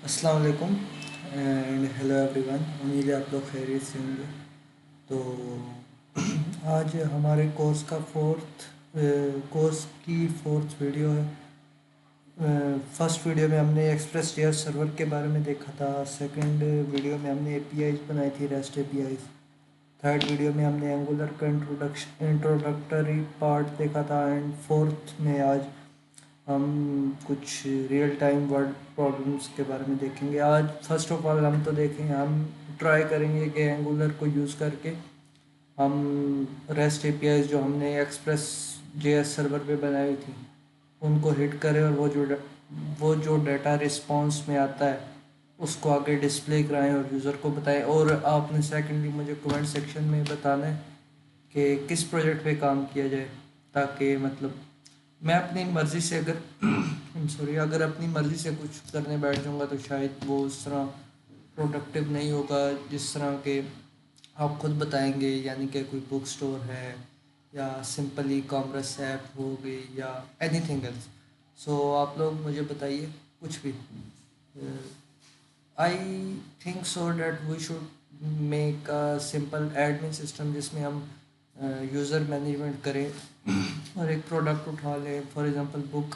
अस्सलाम वालेकुम and hello everyone. उम्मीद है आप लोग खैरियत से होंगे। तो आज हमारे कोर्स की फोर्थ वीडियो है। फर्स्ट वीडियो में हमने एक्सप्रेस जेएस सर्वर के बारे में देखा था। सेकंड वीडियो में हमने एपीआईज बनाई थी, रेस्ट एपीआईज। थर्ड वीडियो में हमने एंगुलर का इंट्रोडक्टरी पार्ट देखा था। एंड फोर्थ में आज हम कुछ रियल टाइम वर्ड प्रॉब्लम्स के बारे में देखेंगे। आज फर्स्ट ऑफ ऑल हम ट्राई करेंगे कि एंगुलर को यूज़ करके हम रेस्ट एपीआईज जो हमने एक्सप्रेस जेएस सर्वर पे बनाई थी उनको हिट करें, और वो जो डाटा रिस्पॉन्स में आता है उसको आगे डिस्प्ले कराएं और यूज़र को बताएं। और आपने सेकेंडली मुझे कमेंट सेक्शन में बताना है कि किस प्रोजेक्ट पे काम किया जाए, ताकि मतलब मैं अपनी मर्ज़ी से अगर अपनी मर्ज़ी से कुछ करने बैठ जाऊंगा तो शायद वो उस तरह प्रोडक्टिव नहीं होगा जिस तरह के आप खुद बताएंगे। यानी कि कोई बुक स्टोर है या सिंपल ई कॉमर्स ऐप हो गई या एनीथिंग एल्स। सो आप लोग मुझे बताइए कुछ भी। I think so that we should make a simple admin system जिसमें हम यूज़र मैनेजमेंट करें और एक प्रोडक्ट उठा लें, फॉर एग्जांपल बुक,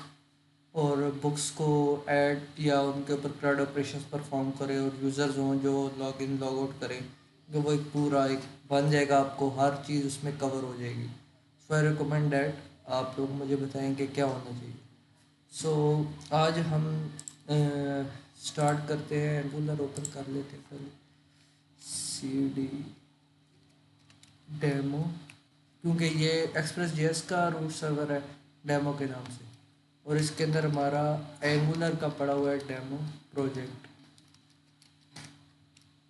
और बुक्स को ऐड या उनके ऊपर क्राउड ऑपरेशंस परफॉर्म करें और यूज़र्स हों जो लॉग इन लॉग आउट करें। तो वो एक पूरा एक बन जाएगा, आपको हर चीज़ उसमें कवर हो जाएगी। सो आई रिकमेंड डैट आप लोग मुझे बताएंगे क्या होना चाहिए। सो आज हम स्टार्ट करते हैं। एंगुलर ओपन कर लेते हैं पहले, सी डी डेमो, क्योंकि ये एक्सप्रेस जेएस का रूट सर्वर है डेमो के नाम से, और इसके अंदर हमारा एंगुलर का पड़ा हुआ है demo project.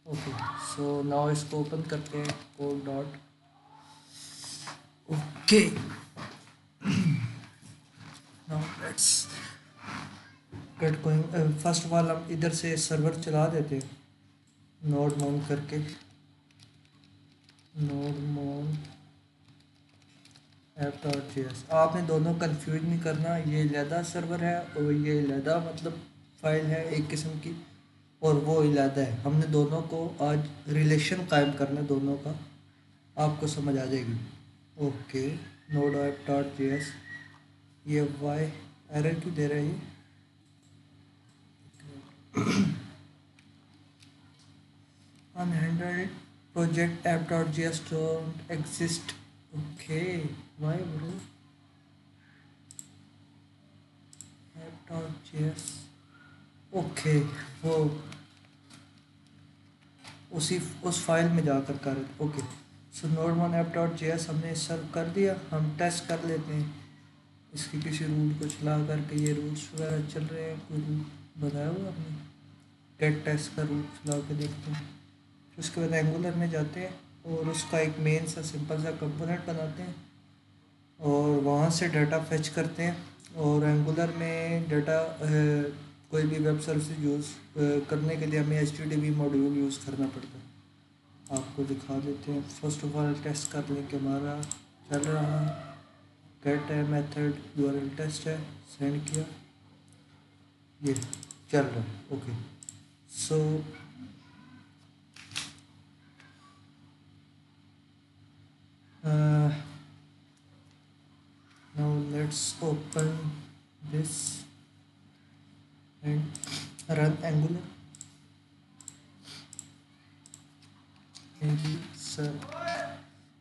Okay, so now इसको ओपन करते हैं code dot. Okay, now let's get going. First of all हम इधर से सर्वर चला देते हैं, नोड माउंट करके। Node mount app dot G S. आपने दोनों कंफ्यूज नहीं करना, ये अलहदा सर्वर है और ये अलहदा मतलब फाइल है एक किस्म की, और वो अलहदा है। हमने दोनों को आज रिलेशन कायम करना है दोनों का, आपको समझ आ जाएगी। Okay, node app dot G S. ये वाई एरर क्यों दे रहा है ये? unhandled project app.js don't exist. Okay, why bro? app.js, okay, वो उस फाइल में जाकर कर। Okay, so node one app dot J S हमने सर्व कर दिया। हम टेस्ट कर लेते हैं इसकी किसी रूट को चला करके। ये रूट्स वगैरह चल रहे हैं, कोई रूट बनाया हुआ हमने? गेट टेस्ट का रूट चला के देखते हैं। फिर उसके बाद एंगुलर में जाते हैं और उसका एक मेन सा सिंपल सा कंपोनेंट बनाते हैं और वहाँ से डाटा फेच करते हैं। और एंगुलर में डाटा कोई भी वेब सर्विस यूज़ करने के लिए हमें HTTP मॉड्यूल यूज़ करना पड़ता है। आपको दिखा देते हैं। फर्स्ट ऑफ ऑल टेस्ट कर लें कि हमारा चल रहा है। गेट है मेथड, यूआरएल टेस्ट है, सेंड किया, ये चल रहा है। Okay, so now let's open this and run Angular. Maybe sir,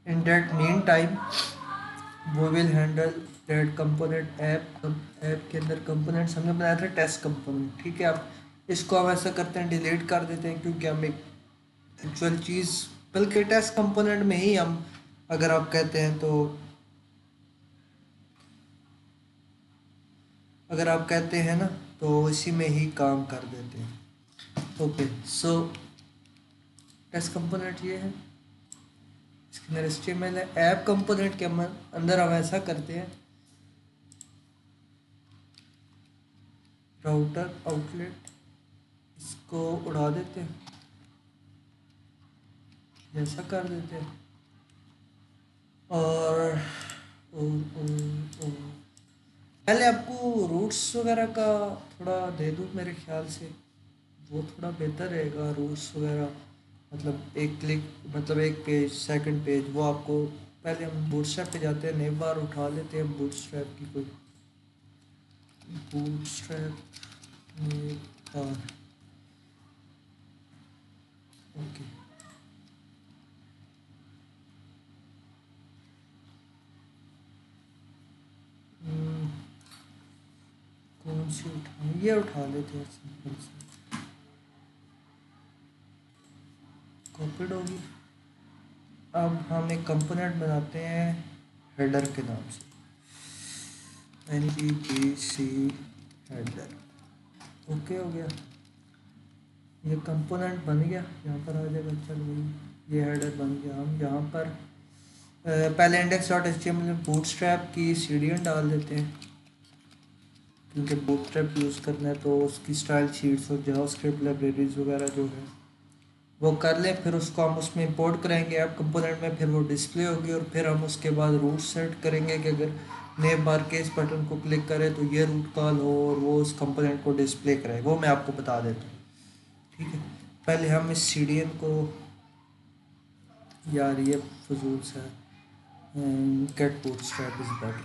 in that meantime we will handle that component app के अंदर कंपोनेंट्स हमने बनाया था टेस्ट कंपोनेंट। ठीक है, आप इसको हम ऐसा करते हैं डिलीट कर देते हैं, क्योंकि हम एक एक्चुअल चीज़, बल्कि टेस्ट कंपोनेंट में ही हम, अगर आप कहते हैं तो, अगर आप कहते हैं ना तो इसी में ही काम कर देते हैं। ओके, सो टेस्ट कंपोनेंट ये है, इसके अंदर HTML है। ऐप कंपोनेंट के अंदर हम ऐसा करते हैं, राउटर आउटलेट इसको उड़ा देते हैं, जैसा कर देते हैं। और पहले आपको रूट्स वगैरह का थोड़ा दे दूँ मेरे ख्याल से। वो थोड़ा बेहतर रहेगा। रूट्स वगैरह मतलब एक क्लिक, मतलब एक पेज, सेकंड पेज, वो आपको पहले हम बूटस्ट्रैप पे जाते हैं, नेव बार उठा लेते हैं बूटस्ट्रैप की कोई, बूटस्ट्रैप नेव बार, ओके। हम्म, कौन सी उठाएं, ये उठा लेते हैं सिंपल से, कॉपीड होगी। अब हम एक कंपोनेंट बनाते हैं हेडर के नाम से, NPTC हेडर, ओके हो गया। ये कंपोनेंट बन गया, यहाँ पर आ जाएगा, चल भाई ये हेडर बन गया। हम यहाँ पर पहले index.html में बूटस्ट्रैप की सीढ़ियाँ डाल देते हैं, क्योंकि बूटस्ट्रैप यूज़ करना है तो उसकी स्टाइल शीट्स और जावास्क्रिप्ट लाइब्रेरीज वगैरह जो है वो कर लें। फिर उसको हम उसमें इंपोर्ट करेंगे ऐप कंपोनेंट में, फिर वो डिस्प्ले होगी, और फिर हम उसके बाद रूट सेट करेंगे कि अगर नेम बार के इस बटन को क्लिक करें तो ये रूट कॉल हो और वो उस कंपोनेंट को डिस्प्ले करे, वो मैं आपको बता देता हूँ, ठीक है। पहले हम इस CDN को, यार ये फजूल सा get Bootstrap is better,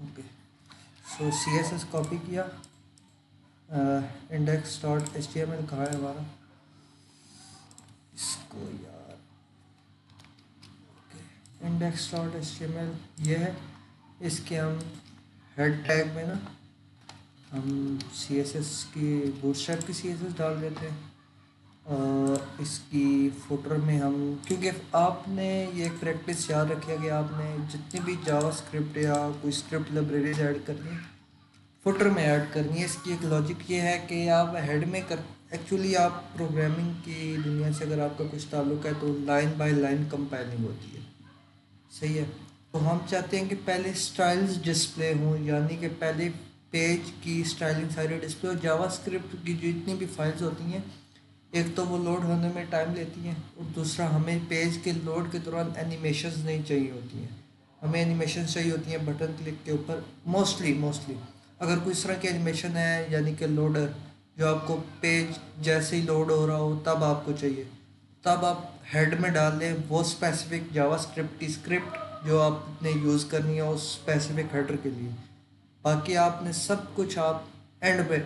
okay. So CSS copy किया, index.html कहाँ है हमारा, इसको यार, index.html ये है। इसके हम हेड टैग में ना हम CSS की, बूटस्ट्रैप की CSS डाल देते हैं, और इसकी फुटर में हम, क्योंकि आपने ये एक प्रैक्टिस याद रखिए कि आपने जितनी भी जावास्क्रिप्ट या कोई स्क्रिप्ट लाइब्रेरीज ऐड करनी है फुटर में ऐड करनी है। इसकी एक लॉजिक ये है कि आप हेड में कर, एक्चुअली आप प्रोग्रामिंग की दुनिया से अगर आपका कुछ ताल्लुक है तो लाइन बाय लाइन कंपाइलिंग होती है, सही है। तो हम चाहते हैं कि पहले स्टाइल्स डिस्प्ले हों, यानी कि पहले पेज की स्टाइलिंग सारी डिस्प्ले हो। जावास्क्रिप्ट की जितनी भी फाइल्स होती हैं, एक तो वो लोड होने में टाइम लेती हैं, और दूसरा हमें पेज के लोड के दौरान एनिमेशंस नहीं चाहिए होती हैं। हमें एनिमेशंस चाहिए होती हैं बटन क्लिक के ऊपर, मोस्टली अगर कोई इस तरह की एनिमेशन है, यानी कि लोडर, जो आपको पेज जैसे ही लोड हो रहा हो तब आपको चाहिए, तब आप हेड में डाल लें वो स्पेसिफिक जावास्क्रिप्ट की स्क्रिप्ट जो आपने यूज़ करनी है उस स्पेसिफिक हेडर के लिए। बाकी आपने सब कुछ आप एंड पे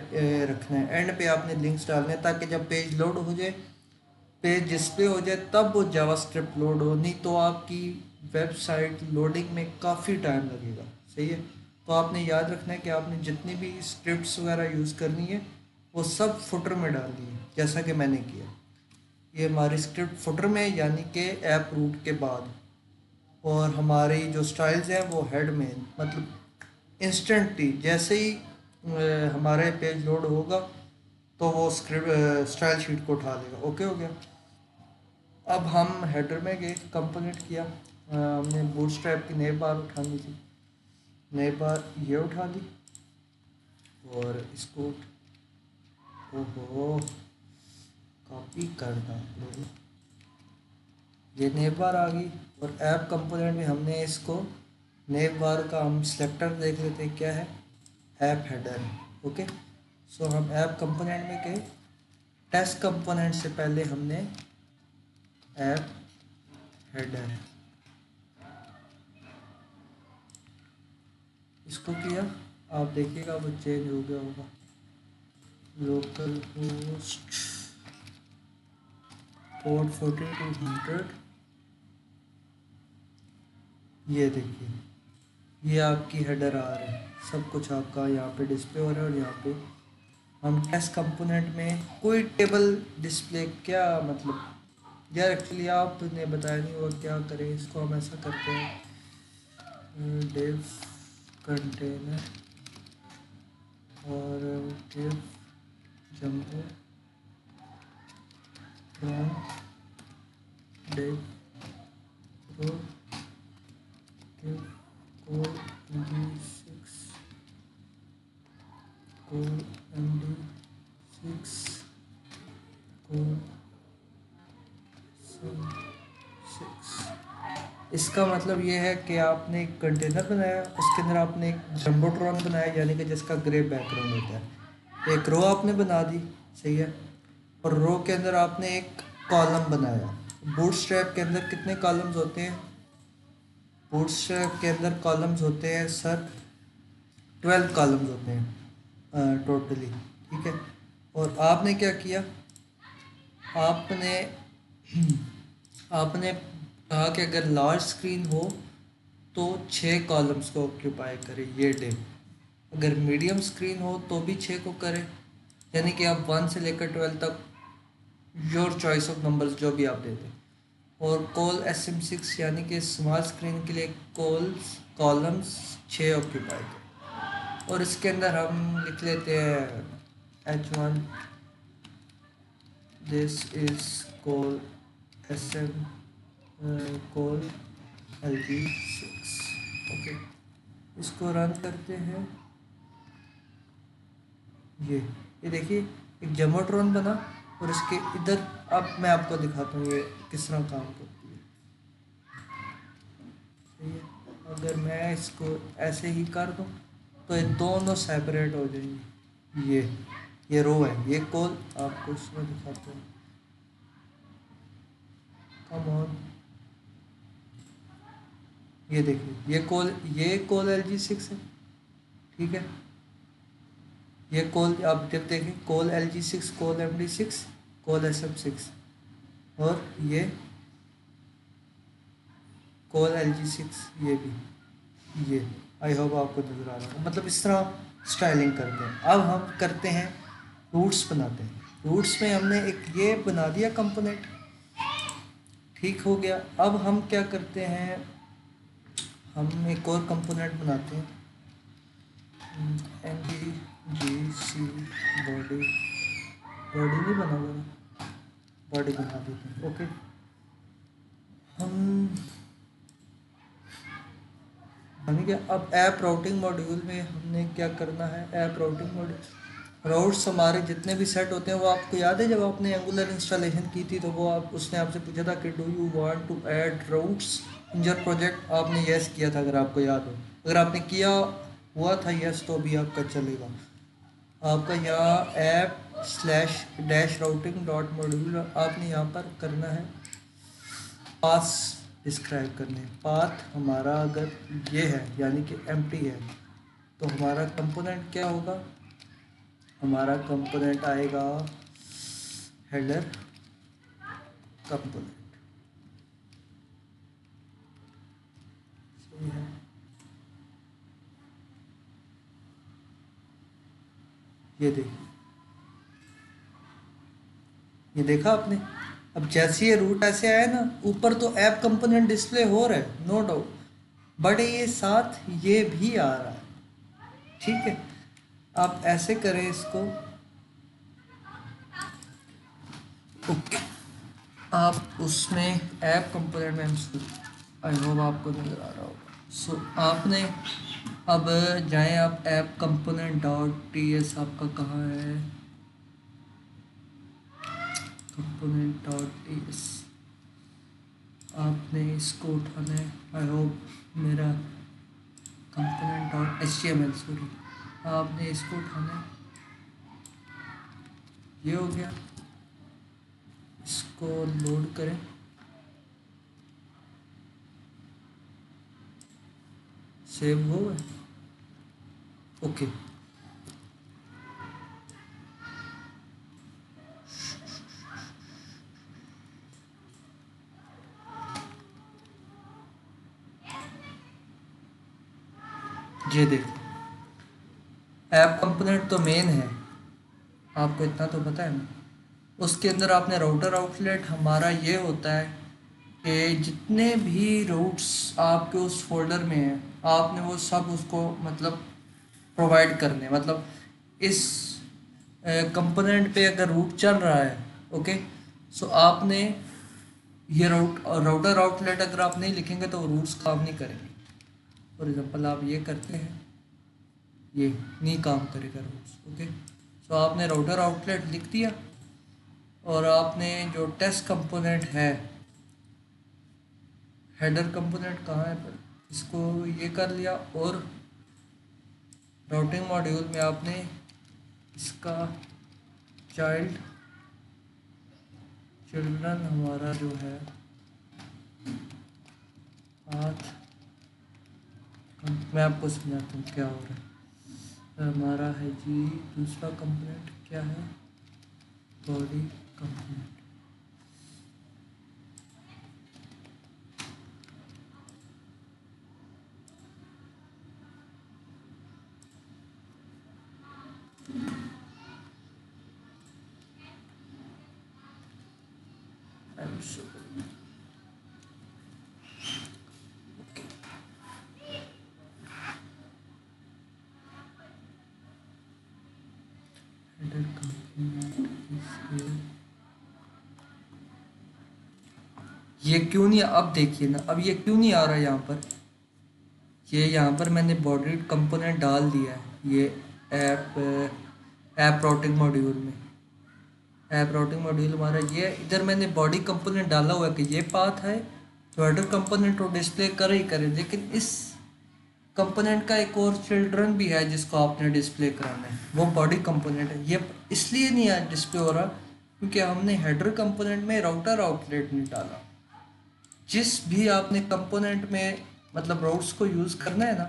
रखना है, एंड पे आपने लिंक्स डालने हैं, ताकि जब पेज लोड हो जाए, पेज डिस्प्ले हो जाए, तब वो जावास्क्रिप्ट लोड हो, नहीं तो आपकी वेबसाइट लोडिंग में काफ़ी टाइम लगेगा, सही है। तो आपने याद रखना है कि आपने जितनी भी स्क्रिप्ट्स वगैरह यूज़ करनी है वो सब फुटर में डालनी है, जैसा कि मैंने किया। ये हमारी स्क्रिप्ट फुटर में, यानी कि ऐप रूट के बाद, और हमारी जो स्टाइल्स हैं वो हेड में, मतलब इंस्टेंटली जैसे ही हमारे पेज लोड होगा तो वो स्क्रिप्ट स्टाइल शीट को उठा लेगा, ओके हो गया। अब हम हेडर में गए, कंपोनेंट किया, हमने बूटस्ट्रैप की नई बार उठानी थी, नई बार ये उठा ली, और इसको, ओहो कॉपी करना, ये नेव बार आ गई। और ऐप कंपोनेंट में हमने इसको, नेव बार का हम सिलेक्टर देख लेते हैं क्या है, ऐप हेडर, ओके। सो हम ऐप कंपोनेंट में गए, टेस्ट कंपोनेंट से पहले हमने ऐप हेडर इसको किया, आप देखिएगा वो चेंज हो गया होगा, लोकल होस्ट पोर्ट 4200, ये देखिए ये आपकी हेडर आ रही है, सब कुछ आपका यहाँ पे डिस्प्ले हो रहा है। और यहाँ पे हम टेस्ट कंपोनेंट में कोई टेबल डिस्प्ले, क्या मतलब यार, एक्चुअली आपने बताया नहीं हुआ क्या करें इसको। हम ऐसा करते हैं डिव कंटेनर और div jumbotron div row div col MD6 col MD6 col 6। इसका मतलब ये है कि आपने एक कंटेनर बनाया, उसके अंदर आपने एक जम्बोट्रॉन बनाया, यानी कि जिसका ग्रे बैकग्राउंड होता है, एक रो आपने बना दी, सही है। और रो के अंदर आपने एक कॉलम बनाया। बूटस्ट्रैप के अंदर कितने कॉलम्स होते हैं? बूटस्ट्रैप के अंदर कॉलम्स होते हैं सर 12 कॉलम्स होते हैं टोटली, ठीक है। और आपने क्या किया, आपने आपने कहा कि अगर लार्ज स्क्रीन हो तो 6 कॉलम्स को ऑक्यूपाई करे ये डे, अगर मीडियम स्क्रीन हो तो भी 6 को करे, यानी कि आप 1 से लेकर 12 तक योर चॉइस ऑफ नंबर्स जो भी आप देते हैं। और कॉल SM6 यानी कि स्मॉल स्क्रीन के लिए कॉलम्स 6 ऑक्यूपाई करें। और इसके अंदर हम लिख लेते हैं H1, this is call SM call LG6। Okay, इसको रन करते हैं। ये देखिए एक जमोट्रॉन बना, और इसके इधर अब मैं आपको दिखाता हूँ ये किस तरह काम करती है। सही है, अगर मैं इसको ऐसे ही कर दूँ तो ये दोनों सेपरेट हो जाएंगे। ये रो है, ये कॉल आपको इसमें दिखाता हूँ। कम ऑन, ये देखिए ये कॉल LG6 है, ठीक है। ये कॉल आप जब देखें call LG6, call MD6, call SM6, और ये कॉल LG6 ये भी, ये आई होप आपको नज़र आ रहा है। मतलब इस तरह स्टाइलिंग करते हैं। अब हम करते हैं रूट्स बनाते हैं। रूट्स में हमने एक ये बना दिया कंपोनेंट, ठीक हो गया। अब हम क्या करते हैं, हम एक और कंपोनेंट बनाते हैं MVGC बॉडी, बॉडी नहीं बना हुआ, बॉडी बना देते हैं। ओके, हम यानी कि अब ऐप राउटिंग मॉड्यूल में हमने क्या करना है, ऐप राउटिंग मॉड्यूल राउट्स हमारे जितने भी सेट होते हैं वो आपको याद है जब आपने एंगुलर इंस्टॉलेशन की थी तो वो उसने आपसे पूछा था कि do you want to add routes in your project, आपने यस किया था अगर आपको याद हो। अगर आपने किया हुआ था यस तो भी आपका चलेगा। आपका यहाँ app slash dash routing dot module आपने यहाँ पर करना है पास डिस्क्राइब करने। पाथ हमारा अगर ये है यानी कि एम्प्टी है तो हमारा कंपोनेंट क्या होगा, हमारा कंपोनेंट आएगा हेडर कंपोनेंट। सही है, ये देखिए, ये देखा आपने। अब जैसे ये रूट ऐसे आया ना ऊपर तो ऐप कंपोनेंट डिस्प्ले हो रहा है नो डाउट, बट ये साथ ये भी आ रहा है, ठीक है। आप ऐसे करें इसको, ओके। आप उसमें ऐप कंपोनेंट में आई होप आपको नज़र आ रहा होगा। सो आपने अब जाएं आप ऐप कंपोनेंट डॉट TS आपका कहाँ है, कंपोनेंट डॉट TS आपने इसको उठाना है। आई होप मेरा कंपोनेंट डॉट HTML सॉरी, आपने इसको उठाना है। ये हो गया, इसको लोड करें, सेव हो गया, ओके। ये देखो ऐप कंपोनेंट तो मेन है, आपको इतना तो पता है ना। उसके अंदर आपने राउटर आउटलेट, हमारा ये होता है कि जितने भी रूट्स आपके उस फोल्डर में हैं आपने वो सब उसको मतलब प्रोवाइड करने, मतलब इस कंपोनेंट पे अगर रूट चल रहा है, ओके, सो आपने ये राउटर आउटलेट अगर आप नहीं लिखेंगे तो रूट्स काम नहीं करेंगे। फॉर एग्जांपल आप ये करते हैं, ये नहीं काम करेगा रूट्स, ओके। सो आपने राउटर आउटलेट लिख दिया और आपने जो टेस्ट कंपोनेंट है, हेडर कंपोनेंट कहाँ है पर इसको ये कर लिया, और राउटिंग मॉड्यूल में आपने इसका चाइल्ड चिल्ड्रन हमारा जो है पाथ, मैं आपको समझाता हूँ क्या हो रहा है। हमारा है जी दूसरा कंपोनेंट क्या है, बॉडी कंपोनेंट। ये क्यों नहीं, अब देखिए ना, अब ये क्यों नहीं आ रहा यहाँ पर। ये यहाँ पर मैंने बॉडी कंपोनेंट डाल दिया है, ये ऐप ऐप राउटिंग मॉड्यूल में। ऐप राउटिंग मॉड्यूल हमारा ये, इधर मैंने बॉडी कंपोनेंट डाला हुआ है कि ये पाथ है जो हेडर कंपोनेंट को डिस्प्ले करे ही करे, लेकिन इस कंपोनेंट का एक और चिल्ड्रन भी है जिसको आपने डिस्प्ले कराना है, वो बॉडी कंपोनेंट है। ये इसलिए नहीं डिस्प्ले हो रहा क्योंकि हमने हेडर कंपोनेंट में राउटर आउटलेट नहीं डाला। जिस भी आपने कंपोनेंट में मतलब राउट्स को यूज़ करना है ना,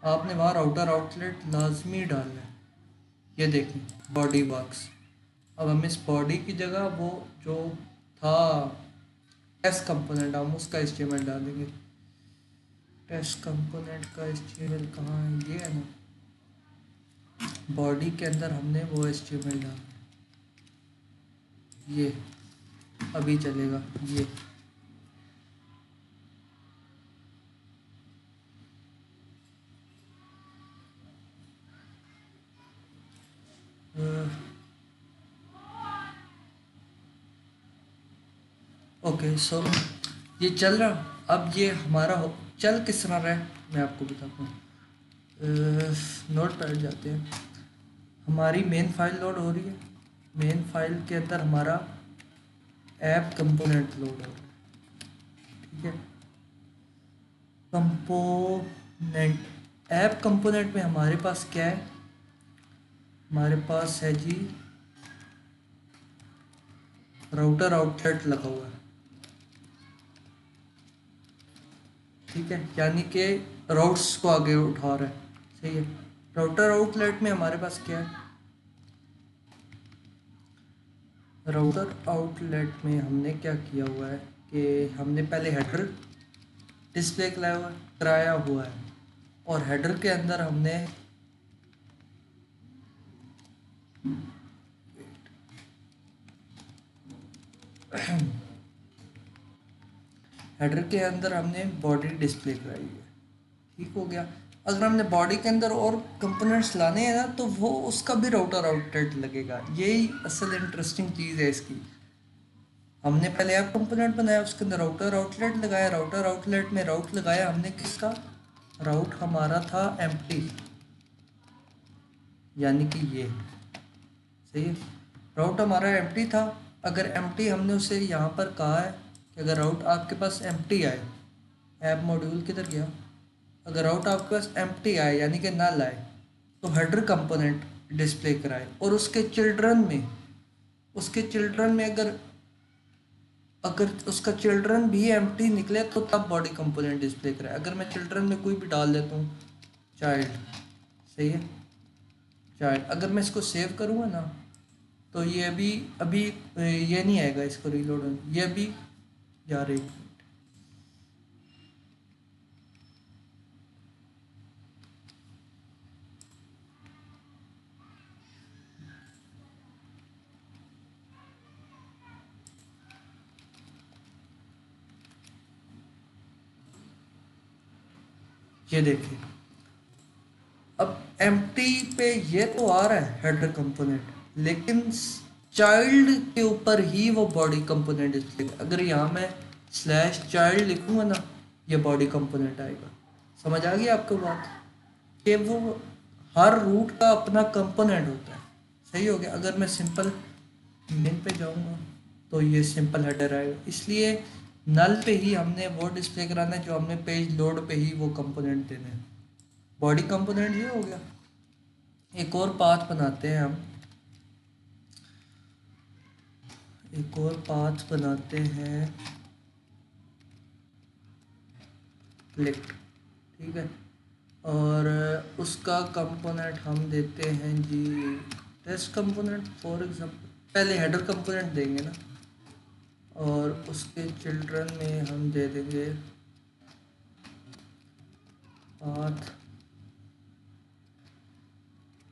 आपने वहाँ राउटर आउटलेट लाजमी डालना है। ये देखें बॉडी बॉक्स, अब हम इस बॉडी की जगह वो जो था टेस्ट कंपोनेंट, हम उसका एचटीएमएल डालेंगे। टेस्ट कंपोनेंट का एचटीएमएल कहाँ है, ये है ना, बॉडी के अंदर हमने वो एचटीएमएल डाला, ये अभी चलेगा। ये ओके सो ये चल रहा। अब ये हमारा चल किस तरह रहा है मैं आपको बताता हूँ। नोट पैड जाते हैं, हमारी मेन फाइल लोड हो रही है। मेन फाइल के अंदर हमारा ऐप कंपोनेंट लोड हो रहा है, ठीक है। कंपोनेंट, ऐप कंपोनेंट में हमारे पास क्या है, हमारे पास है जी राउटर आउटलेट लगा हुआ है, ठीक है, यानी कि राउट्स को आगे उठा रहा है, सही है। राउटर आउटलेट में हमारे पास क्या है, राउटर आउटलेट में हमने क्या किया हुआ है कि हमने पहले हेडर डिस्प्ले कराया हुआ है, और हेडर के अंदर हमने हेडर के अंदर हमने बॉडी डिस्प्ले कराई है, ठीक हो गया। अगर हमने बॉडी के अंदर और कंपोनेंट्स लाने हैं ना, तो वो उसका भी राउटर आउटलेट लगेगा। यही असल इंटरेस्टिंग चीज़ है इसकी। हमने पहले ऐप कंपोनेंट बनाया, उसके अंदर राउटर आउटलेट लगाया, राउटर आउटलेट में राउट लगाया हमने किसका, राउट हमारा था एम्प्टी, यानी कि ये सही है, राउट हमारा एम्प्टी था। अगर एम्प्टी हमने उसे यहाँ पर कहा है कि अगर राउट आपके पास एम्प्टी आए, ऐप मॉड्यूल किधर गया, अगर राउट आपके पास एम्प्टी आए यानी कि नल आए, तो हेडर कंपोनेंट डिस्प्ले कराए, और उसके चिल्ड्रन में, उसके चिल्ड्रन में अगर अगर उसका चिल्ड्रन भी एम्प्टी निकले तो तब बॉडी कंपोनेंट डिस्प्ले कराए। अगर मैं चिल्ड्रन में कोई भी डाल देता हूँ, चाइल्ड, सही है, चाइल्ड, अगर मैं इसको सेव करूँगा ना, तो ये अभी ये नहीं आएगा, इसको रीलोड होने, ये अभी यार एक मिनट, ये देखिए अब एम्प्टी पे ये तो आ रहा है हेडर कंपोनेंट, लेकिन चाइल्ड के ऊपर ही वो बॉडी कंपोनेंट डिस्प्ले। अगर यहाँ मैं स्लैश चाइल्ड लिखूंगा ना, ये बॉडी कंपोनेंट आएगा। समझ आ गई आपको बात, कि वो हर रूट का अपना कंपोनेंट होता है, सही हो गया। अगर मैं सिंपल मेन पे जाऊंगा तो ये सिंपल हेडर आएगा, इसलिए नल पे ही हमने वो डिस्प्ले कराना है जो हमने पेज लोड पे ही वो कंपोनेंट देने हैं। बॉडी कंपोनेंट ये हो गया। एक और पाथ बनाते हैं हम, एक और पाथ बनाते हैं क्लिक, ठीक है। और उसका कंपोनेंट हम देते हैं जी टेस्ट कंपोनेंट फॉर एग्जांपल। पहले हेडर कंपोनेंट देंगे ना, और उसके चिल्ड्रन में हम दे देंगे पाथ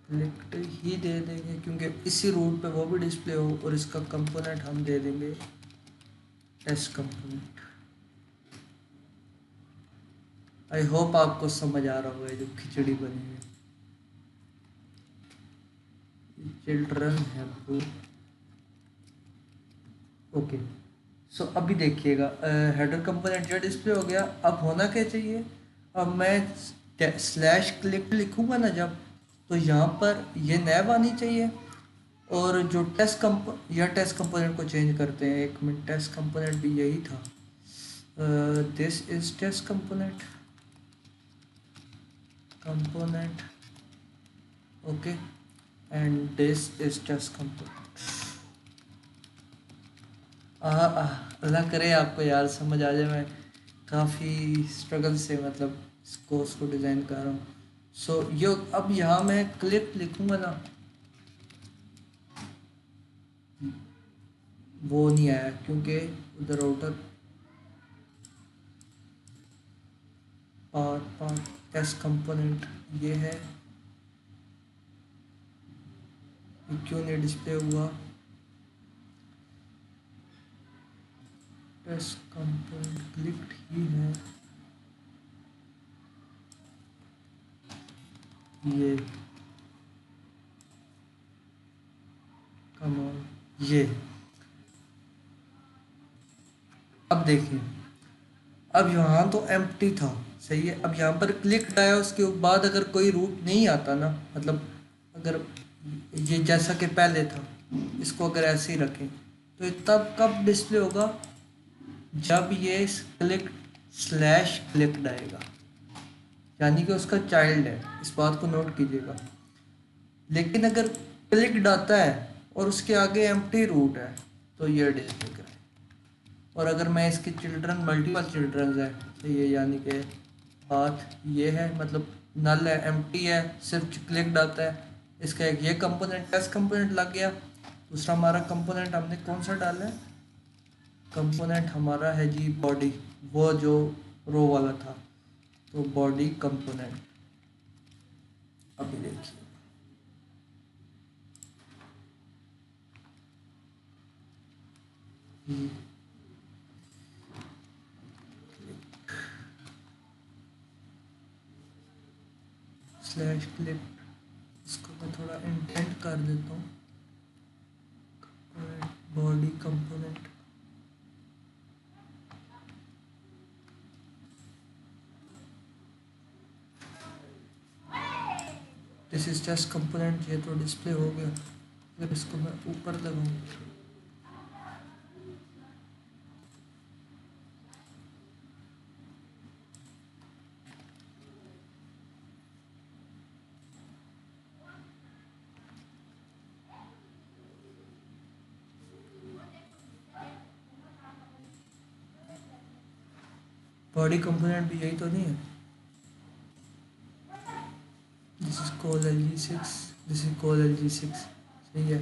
क्लिक ही दे देंगे, क्योंकि इसी रूट पे वो भी डिस्प्ले हो। और इसका कंपोनेंट हम दे देंगे टेस्ट कंपोनेंट। आई होप आपको समझ आ रहा होगा जो खिचड़ी बनी हुई चिल्ड्रन है वो। ओके, सो अभी देखिएगा हेडर कंपोनेंट जो डिस्प्ले हो गया। अब होना क्या चाहिए, अब मैं स्लैश क्लिक लिखूंगा ना जब, तो यहाँ पर ये नैब आनी चाहिए। और जो टेस्ट कंपोनेंट को चेंज करते हैं, एक मिनट, टेस्ट कंपोनेंट भी यही था। This is test component okay, and this is test component. अल्लाह करे आपको यार समझ आ जाए। मैं काफ़ी स्ट्रगल से मतलब इस कोर्स को डिज़ाइन कर रहा हूँ। सो यो अब यहाँ मैं क्लिप लिखूँगा ना, वो नहीं आया क्योंकि उधर आउटर पार्ट टेस्ट कंपोनेंट ये है, ये क्यों नहीं डिस्प्ले हुआ। टेस्ट कंपोनेंट क्लिक ही है ये, कम ऑन ये। अब देखिए, अब यहाँ तो एम्प्टी था, सही है। अब यहाँ पर क्लिक आया, उसके बाद अगर कोई रूट नहीं आता ना, मतलब अगर ये जैसा कि पहले था, इसको अगर ऐसे ही रखें, तो ये तब कब डिस्प्ले होगा, जब ये क्लिक स्लैश क्लिक्ड आएगा, यानी कि उसका चाइल्ड है। इस बात को नोट कीजिएगा। लेकिन अगर क्लिक्ड आता है और उसके आगे एम्प्टी रूट है, तो ये डिस्प्ले करें। और अगर मैं इसके चिल्ड्रन मल्टीपल चिल्ड्रन है, तो ये यानी कि पाथ ये है, मतलब नल है, एम्प्टी है, सिर्फ क्लिक्ड आता है। इसका एक ये कंपोनेंट टेस्ट कंपोनेंट लग गया। दूसरा हमारा कंपोनेंट हमने कौन सा डाला है, कंपोनेंट हमारा है जी बॉडी, वो जो रो वाला था, तो बॉडी कंपोनेंट। अभी देखिए स्लैश क्लिक, इसको मैं थोड़ा इंटेंट कर देता हूँ। Body component, this is test component. ये तो डिस्प्ले हो गया। अगर इसको मैं ऊपर लगाऊँ, बॉडी कंपोनेंट भी यही तो नहीं है। This is call LG6, this is call LG6, सही है।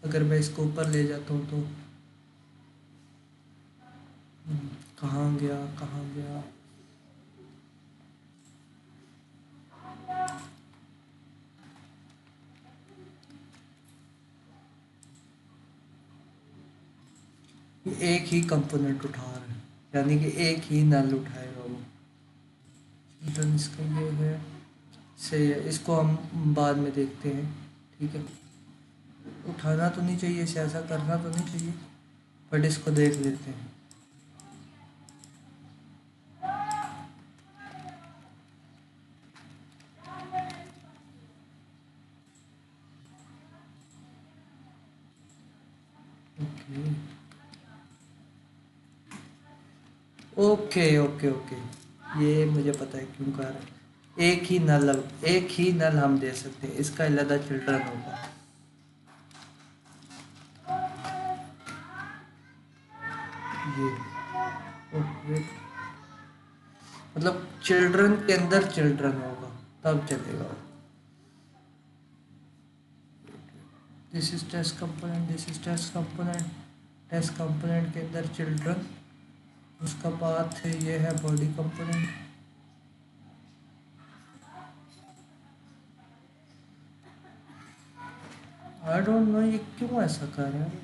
अगर मैं इसको ऊपर ले जाता हूँ तो कहाँ गया, कहाँ गया। एक ही कंपोनेंट उठा रहा है, यानी कि एक ही नल उठाएगा वो। चिल्ड्रन इसका ये है, सही है। इसको हम बाद में देखते हैं, ठीक है। उठाना तो नहीं चाहिए इसे, ऐसा करना तो नहीं चाहिए, बट इसको देख लेते हैं। ओके ओके ओके, ये मुझे पता है क्यों कर रहा है। एक ही नल हम दे सकते हैं, इसका अलग चिल्ड्रन होगा। ये वेट, मतलब चिल्ड्रन के अंदर चिल्ड्रन होगा तब चलेगा। This is test component, this is test component, test component के अंदर चिल्ड्रन, उसका पाथ ये है body component. I don't know ये क्यों ऐसा कर रहा है।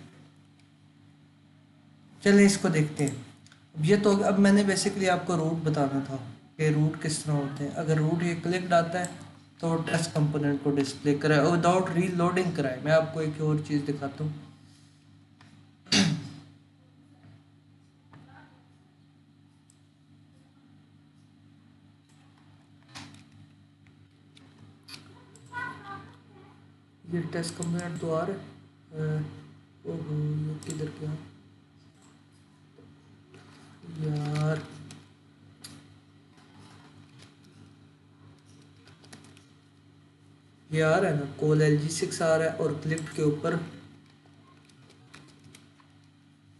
चलिए इसको देखते हैं। अब ये तो अब मैंने बेसिकली आपको रूट बताना था कि रूट किस तरह होते हैं। अगर रूट ये क्लिक्ड आता है तो टेस्ट कंपोनेंट को डिस्प्ले कराए और विदाउट रीलोडिंग कराए। मैं आपको एक और चीज़ दिखाता हूँ। ये टेस्ट कंपोनेंट तो आ रहा है। ओहो ये किधर गया यार। ये आ रहा है ना, कोल LG6 आ रहा है और क्लिप के ऊपर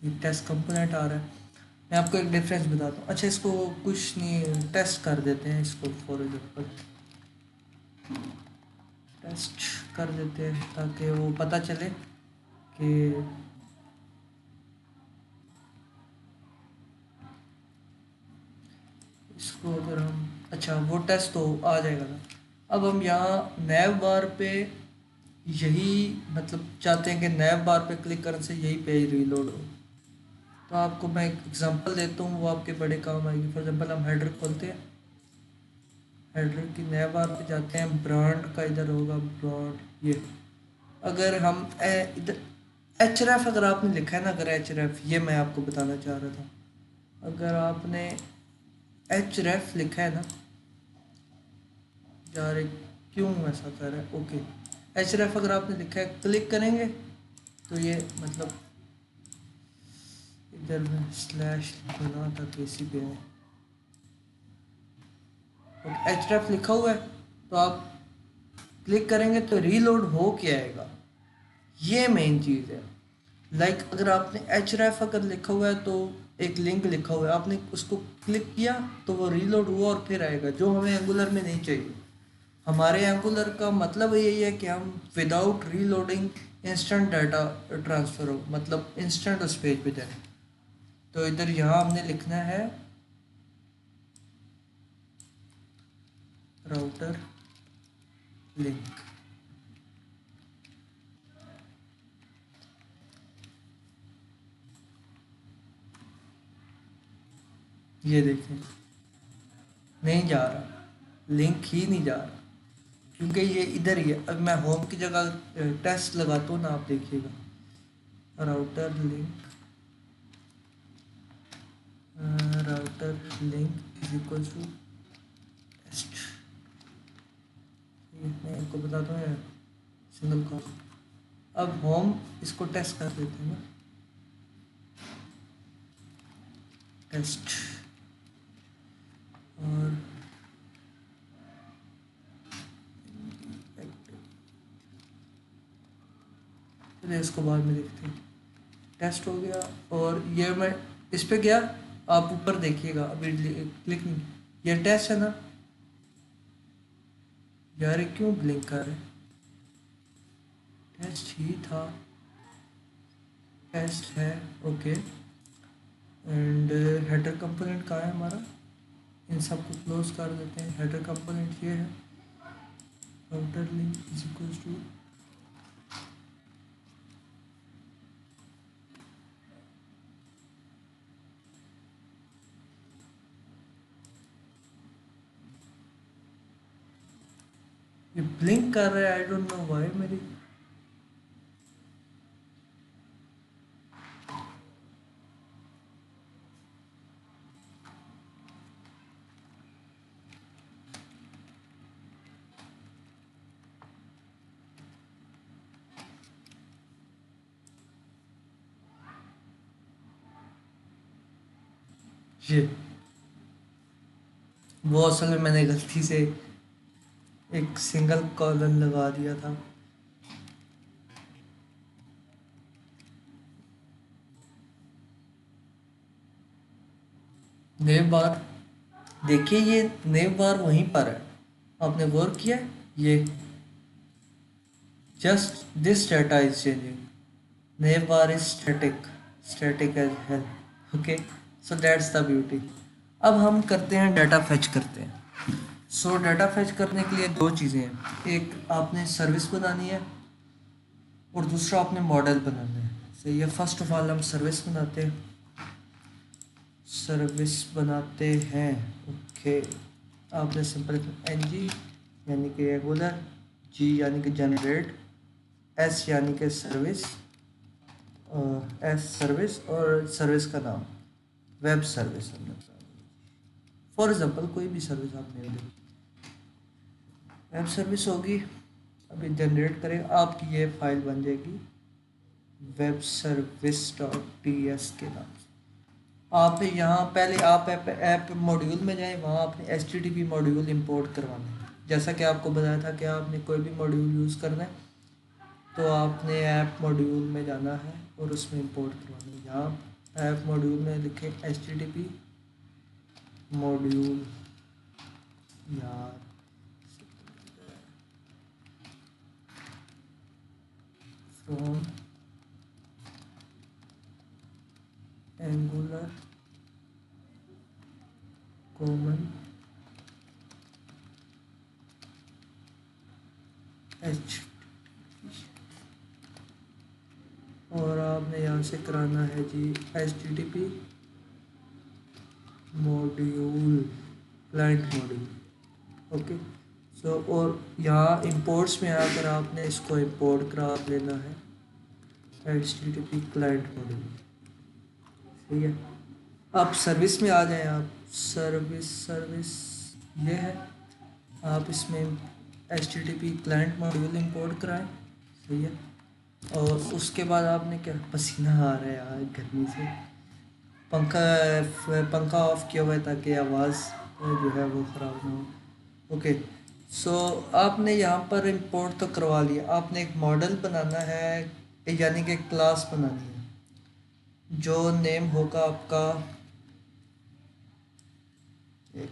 ये टेस्ट कंपोनेंट आ रहा है। मैं आपको एक डिफरेंस बताता हूँ। अच्छा इसको कुछ नहीं, टेस्ट कर देते हैं इसको, फॉर एग्जाम्पल टेस्ट कर देते हैं ताकि वो पता चले कि इसको अगर हम, अच्छा वो टेस्ट तो आ जाएगा ना। अब हम यहाँ नैव बार पे यही मतलब चाहते हैं कि नैव बार पे क्लिक करने से यही पेज रीलोड हो। तो आपको मैं एक एग्जांपल देता हूँ, वो आपके बड़े काम आएगी। फॉर एग्जांपल हम हेडर खोलते हैं, हेडर की नैव बार पे जाते हैं, ब्रांड का इधर होगा ब्रांड। ये अगर हम इधर एचरेफ अगर आपने लिखा है ना, अगर एचरेफ, ये मैं आपको बताना चाह रहा था। अगर आपने एचरेफ लिखा है ना यार, क्यों ऐसा कर रहा है। ओके एचरेफ अगर आपने लिखा है, क्लिक करेंगे तो ये मतलब इधर में स्लैश बना था किसी पे है, एचरेफ लिखा हुआ है तो आप क्लिक करेंगे तो रीलोड हो के आएगा। ये मेन चीज़ है। लाइक अगर आपने एचरेफ अगर लिखा हुआ है तो एक लिंक लिखा हुआ है, आपने उसको क्लिक किया तो वो रीलोड हुआ और फिर आएगा, जो हमें एंगुलर में नहीं चाहिए। हमारे एंगुलर का मतलब यही है कि हम without reloading instant data transfer हो, मतलब इंस्टेंट उस पेज पे जाए। तो इधर यहाँ हमने लिखना है राउटर लिंक। ये देखें नहीं जा रहा, लिंक ही नहीं जा रहा क्योंकि ये इधर ही है। अब मैं होम की जगह टेस्ट लगाता हूँ ना, आप देखिएगा router link, router link is equal to test. मैं आपको बताता हूँ सिंगल कॉल। अब होम इसको टेस्ट कर देते हैं ना, टेस्ट, और चलिए इसको बाद में देखते हैं। टेस्ट हो गया और ये मैं इस पे गया, आप ऊपर देखिएगा अभी क्लिक नहीं, ये टेस्ट है ना यार, ये क्यों ब्लिंक कर रहे। टेस्ट ही था, टेस्ट है ओके। एंड हेडर कंपोनेंट कहाँ है हमारा, इन सबको क्लोज कर देते हैं। हेडर कंपोनेंट ये है, router link is equal to, ये ब्लिंक कर रहा है, आई डोंट नो व्हाई। मेरी ये वो असल में मैंने गलती से एक सिंगल कॉलन लगा दिया था। नेम बार, देखिए ये नेम बार वहीं पर है, आपने गौर किया है? ये just this data is changing, name bar is static as hell. Okay, so that's the beauty. अब हम करते हैं डाटा फेच करते हैं। सो डाटा फेच करने के लिए दो चीज़ें हैं, एक आपने सर्विस बनानी है और दूसरा आपने मॉडल बनाना है। सही है, फर्स्ट ऑफ ऑल हम सर्विस बनाते हैं, ओके। आपने सिंपल एन जी यानी कि रेगुलर, जी यानी कि जनरेट, एस यानी कि सर्विस, एस सर्विस और सर्विस का नाम वेब सर्विस हमने, फॉर एग्जांपल कोई भी सर्विस आपने ली, वेब सर्विस होगी। अभी जनरेट करें, आपकी ये फाइल बन जाएगी web service dot T S के नाम से। आप यहाँ पहले आप ऐप मॉड्यूल में जाएं, वहाँ आपने H T T P module import करवाना है। जैसा कि आपको बताया था कि आपने कोई भी मॉड्यूल यूज़ करना है तो आपने ऐप मॉड्यूल में जाना है और उसमें इंपोर्ट करवाना है। यहाँ ऐप मॉड्यूल में लिखें H T T P module, यार फ्रॉम एंगुलर कॉमन एच, और आपने यहाँ से कराना है जी H T T P module, client module. Okay, so और यहाँ इंपोर्ट्स में आकर आपने इसको इंपोर्ट करा लेना है H T T P client module. सही है, अब सर्विस में आ जाएं आप, सर्विस ये है, आप इसमें H T T P client module import कराएं। सही है, और उसके बाद आपने क्या, पसीना आ रहा है यार गर्मी से, पंखा ऑफ किया हुआ है ताकि आवाज़ जो है वो ख़राब ना हो। ओके, सो आपने यहाँ पर इंपोर्ट तो करवा लिया, आपने एक मॉडल बनाना है यानी कि क्लास बनानी है। जो नेम होगा आपका, एक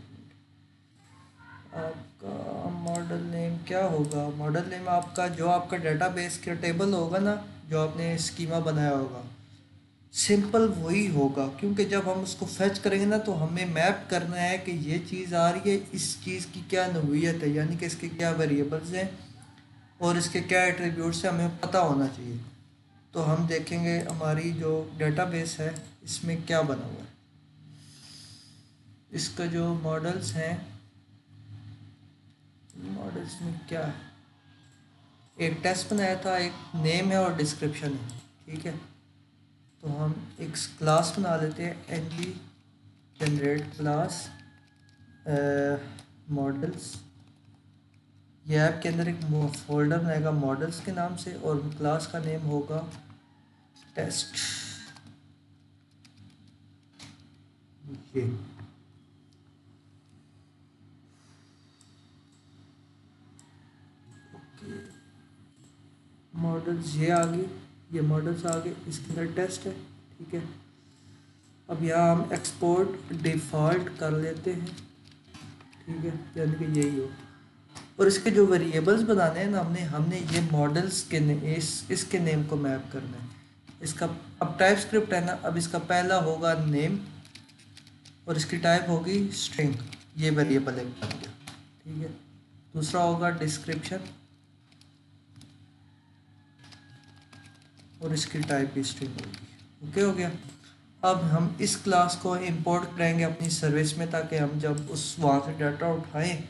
आपका मॉडल नेम क्या होगा, मॉडल नेम आपका जो आपका डेटाबेस का टेबल होगा ना, जो आपने स्कीमा बनाया होगा, सिंपल वही होगा। क्योंकि जब हम उसको फेच करेंगे ना तो हमें मैप करना है कि ये चीज़ आ रही है, इस चीज़ की क्या नोवियत है, यानी कि इसके क्या वेरिएबल्स हैं और इसके क्या एट्रीब्यूट्स हैं, हमें पता होना चाहिए। तो हम देखेंगे हमारी जो डेटाबेस है इसमें क्या बना हुआ है। इसका जो मॉडल्स हैं, मॉडल्स में क्या है, एक टेस्ट बनाया था, एक नेम है और डिस्क्रिप्शन है। ठीक है, तो हम एक क्लास बना लेते हैं, ng generate class models. ये ऐप के अंदर एक फोल्डर बनाएगा मॉडल्स के नाम से और क्लास का नेम होगा टेस्ट। ये मॉडल्स ये आ गए, ये मॉडल्स आ गए, इसके अंदर टेस्ट है। ठीक है, अब यहाँ हम एक्सपोर्ट डिफ़ॉल्ट कर लेते हैं। ठीक है, यानी कि यही हो, और इसके जो वेरिएबल्स बनाने हैं ना, हमने हमने ये मॉडल्स के इसके नेम को मैप करना है। इसका अब टाइप स्क्रिप्ट है ना, अब इसका पहला होगा नेम और इसकी टाइप होगी स्ट्रिंग, ये वेरिएबल एक बन गया। ठीक है, दूसरा होगा डिस्क्रिप्शन और इसकी टाइप भी स्ट्रिंग होगी। ओके हो गया। अब हम इस क्लास को इंपोर्ट करेंगे अपनी सर्विस में ताकि हम जब उस वहाँ से डाटा उठाएं,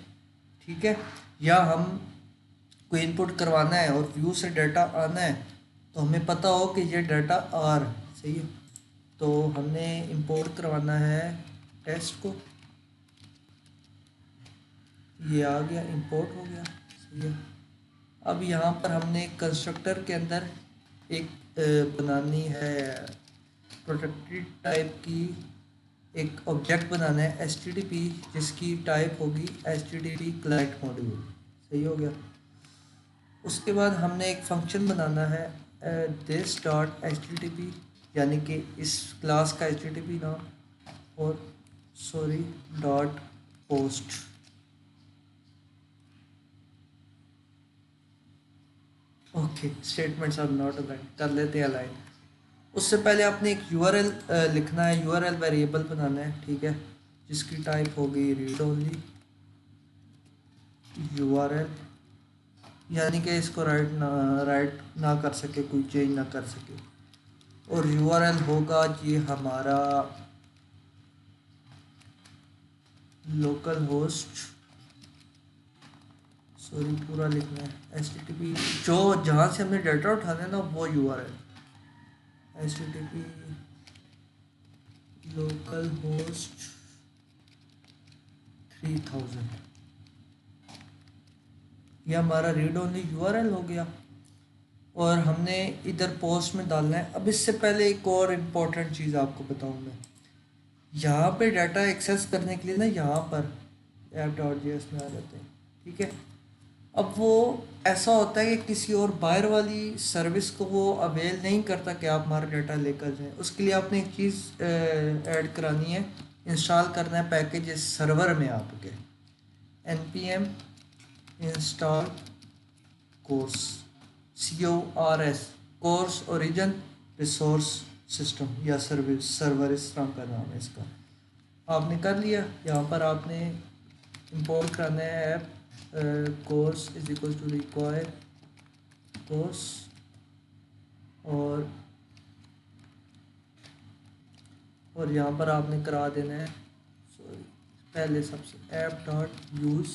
ठीक है, या हम कोई इनपुट करवाना है और व्यू से डाटा आना है तो हमें पता हो कि ये डाटा आ रहा है। सही है, तो हमने इंपोर्ट करवाना है टेस्ट को, ये आ गया, इंपोर्ट हो गया। सही है, अब यहाँ पर हमने कंस्ट्रक्टर के अंदर एक बनानी है प्रोटेक्टेड टाइप की, एक ऑब्जेक्ट बनाना है एच टी टी पी जिसकी टाइप होगी H T T P client module. सही हो गया, उसके बाद हमने एक फंक्शन बनाना है this dot H T T P, यानी कि इस क्लास का एच टी टी पी नाम, और sorry dot post. Okay, statements are not align, कर लेते हैं अलाइन। उससे पहले आपने एक यूआरएल लिखना है, यूआरएल वेरिएबल बनाना है, ठीक है, जिसकी टाइप होगी रीड ओनली यूआरएल, यानी कि इसको राइट ना कर सके, कोई चेंज ना कर सके। और यूआरएल होगा ये हमारा लोकल होस्ट, सॉरी पूरा लिखना है, HTTP जो जहाँ से हमने डाटा उठाना है ना वो यूआरएल, HTTP लोकल होस्ट 3000, ये हमारा रीड ओनली यूआरएल हो गया। और हमने इधर पोस्ट में डालना है। अब इससे पहले एक और इम्पोर्टेंट चीज़ आपको बताऊँ मैं, यहाँ पे डाटा एक्सेस करने के लिए ना यहाँ पर app.js में आ जाते हैं, ठीक है। अब वो ऐसा होता है कि किसी और बाहर वाली सर्विस को वो अवेल नहीं करता कि आप हमारा डाटा लेकर जाएं। उसके लिए आपने एक चीज़ ऐड करानी है, इंस्टॉल करना है पैकेज सर्वर में आपके, npm install course, CORS, course origin resource system या सर्विस सर्वर, इस तरह का नाम है इसका। आपने कर लिया। यहाँ पर आपने इंपोर्ट करना है app course is equal to require course, और यहाँ पर आपने करा देना है, सॉरी पहले सबसे app dot use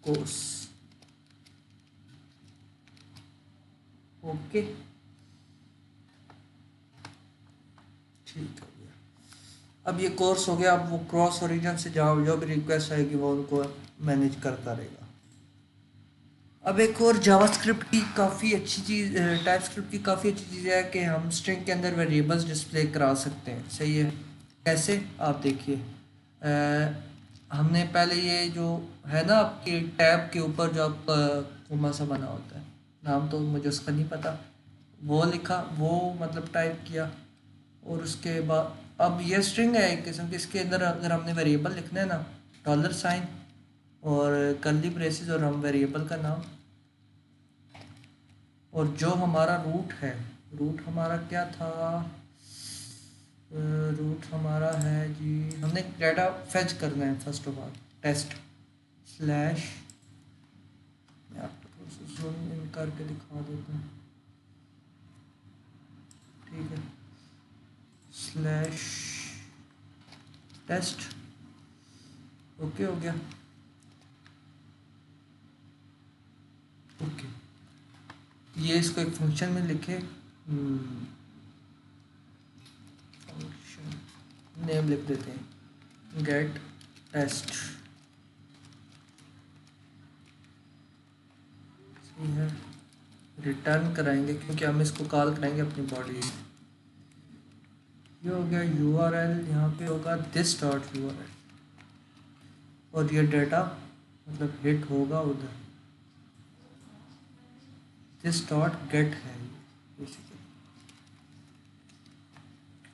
course. Okay ठीक हो गया। अब ये कोर्स हो गया। अब वो क्रॉस ओरिजिन से जहाँ जो भी रिक्वेस्ट आएगी वो उनको मैनेज करता रहेगा। अब एक और जावास्क्रिप्ट की काफ़ी अच्छी चीज़, टाइपस्क्रिप्ट की काफ़ी अच्छी चीज़ है कि हम स्ट्रिंग के अंदर वेरिएबल्स डिस्प्ले करा सकते हैं। सही है, कैसे आप देखिए, हमने पहले ये जो है ना आपके टैब के ऊपर जो आपका कोमा सा बना होता है, नाम तो मुझे उसका नहीं पता, वो लिखा, वो मतलब टाइप किया, और उसके बाद अब ये स्ट्रिंग है एक किस्म की, इसके अंदर अगर हमने वेरिएबल लिखना है ना, $साइन और कर्ली ब्रेसेस और हम वेरिएबल का नाम, और जो हमारा रूट है, रूट हमारा क्या था, रूट हमारा है जी, हमने डाटा फेच करना है first of all, test slash, मैं आपको थोड़ा सा जूम इन करके दिखा देता हूँ, ठीक है, स्लैश टेस्ट। ओके हो गया। ओके, ये इसको एक फंक्शन में लिखे, फंक्शन नेम लिख देते हैं गेट टेस्ट, सही है, रिटर्न कराएंगे क्योंकि हम इसको कॉल कराएंगे अपनी बॉडी से। ये हो गया यूआरएल, यहाँ पे होगा दिस डॉट यूआरएल, और ये डाटा मतलब हिट होगा उधर, दिस डॉट गेट है बेसिकली,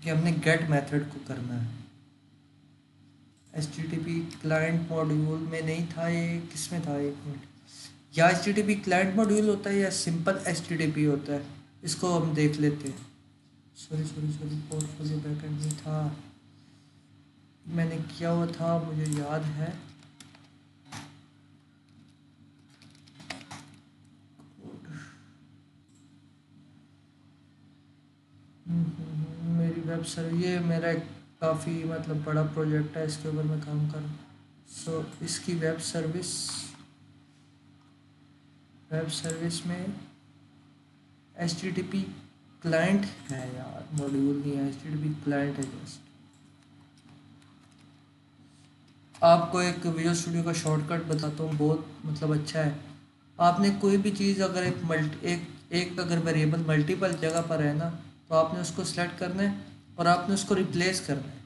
कि हमने गेट मेथड को करना है। HTTP क्लाइंट मॉड्यूल में नहीं था ये, किस में था, एक मिनट, या HTTP क्लाइंट मॉड्यूल होता है या सिंपल HTTP होता है, इसको हम देख लेते हैं। Sorry sorry sorry, portfolio backend में था, मैंने किया हुआ था, मुझे याद है, मेरी वेब सर्वर, ये मेरा एक काफ़ी मतलब बड़ा प्रोजेक्ट है, इसके ऊपर मैं काम कर रहा हूँ। सो इसकी वेब सर्विस में HTTP क्लाइंट है यार, मॉड्यूल नहीं है, HTTP क्लाइंट है जस्ट। आपको एक विजुअल स्टूडियो का शॉर्टकट बताता हूँ, बहुत मतलब अच्छा है। आपने कोई भी चीज़ अगर एक अगर वेरिएबल मल्टीपल जगह पर है ना, तो आपने उसको सिलेक्ट करना है और आपने उसको रिप्लेस करना है,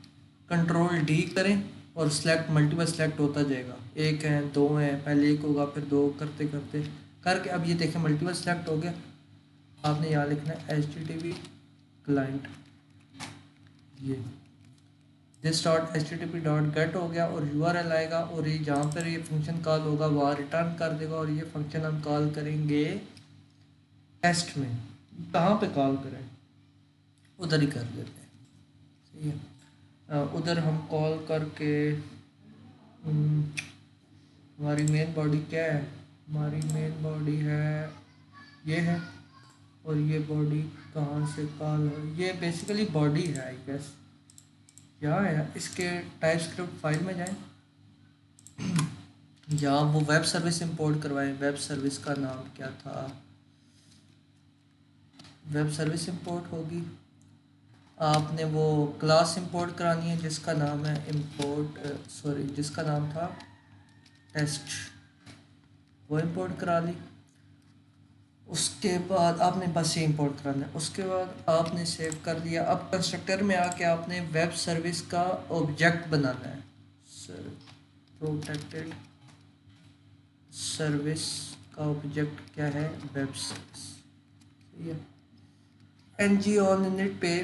कंट्रोल D करें और सिलेक्ट मल्टीपल सिलेक्ट होता जाएगा, एक है दो हैं, पहले एक होगा फिर दो, करते करते करके अब ये देखें मल्टीपल सिलेक्ट हो गया। आपने यहाँ लिखना है HTTP क्लाइंट, ये this dot H T T P dot gate हो गया और यू आर एल आएगा और ये जहाँ पर ये फंक्शन कॉल होगा वहाँ रिटर्न कर देगा और ये फंक्शन हम कॉल करेंगे टेस्ट में। कहाँ पे कॉल करें, उधर ही कर लेते हैं, सही है। उधर हम कॉल करके हमारी मेन बॉडी क्या है, हमारी मेन बॉडी है ये है, और ये बॉडी कहाँ से कॉल है, ये बेसिकली बॉडी है आई गेस, यहाँ है। इसके टाइप स्क्रिप्ट फाइल में जाएं, जहाँ वो वेब सर्विस इंपोर्ट करवाएं। वेब सर्विस का नाम क्या था, वेब सर्विस इंपोर्ट होगी। आपने वो क्लास इंपोर्ट करानी है जिसका नाम है जिसका नाम था टेस्ट, वो इंपोर्ट करा ली। उसके बाद आपने बस ये इंपोर्ट कराना है, उसके बाद आपने सेव कर लिया। अब कंस्ट्रक्टर में आके आपने वेब सर्विस का ऑब्जेक्ट बनाना है, प्रोटेक्टेड सर्विस का ऑब्जेक्ट क्या है, वेब सर्विस, ठीक है। एन जी ऑन इनिट पे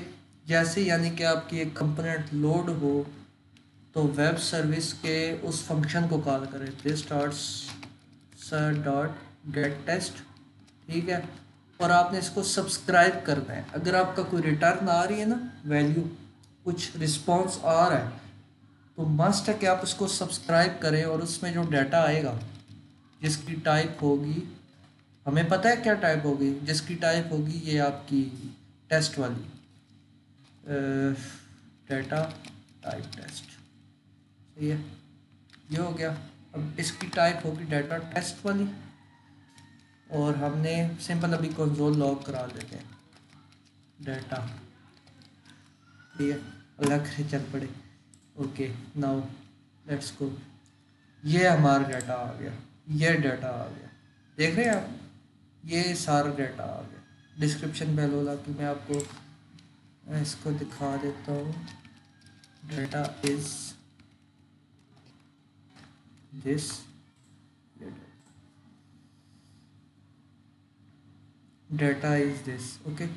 जैसे यानी कि आपकी एक कंपोनेंट लोड हो तो वेब सर्विस के उस फंक्शन को कॉल करें, दिस डॉट गेट टेस्ट, ठीक है। और आपने इसको सब्सक्राइब करना है। अगर आपका कोई रिटर्न आ रही है ना वैल्यू, कुछ रिस्पॉन्स आ रहा है, तो मस्ट है कि आप उसको सब्सक्राइब करें और उसमें जो डाटा आएगा जिसकी टाइप होगी, हमें पता है क्या टाइप होगी, जिसकी टाइप होगी ये आपकी टेस्ट वाली डाटा टाइप टेस्ट, सही है। ये हो गया। अब इसकी टाइप होगी डाटा टेस्ट वाली और हमने सिंपल अभी कंसोल लॉग करा देते हैं डाटा, ठीक है, अलग से चल पड़े। ओके नाउ लेट्स गो, ये हमारा डाटा आ गया, ये डाटा आ गया, देख रहे हैं आप, ये सारा डाटा आ गया। डिस्क्रिप्शन बेलोला कि मैं आपको इसको दिखा देता हूँ, data is this, data is this, okay.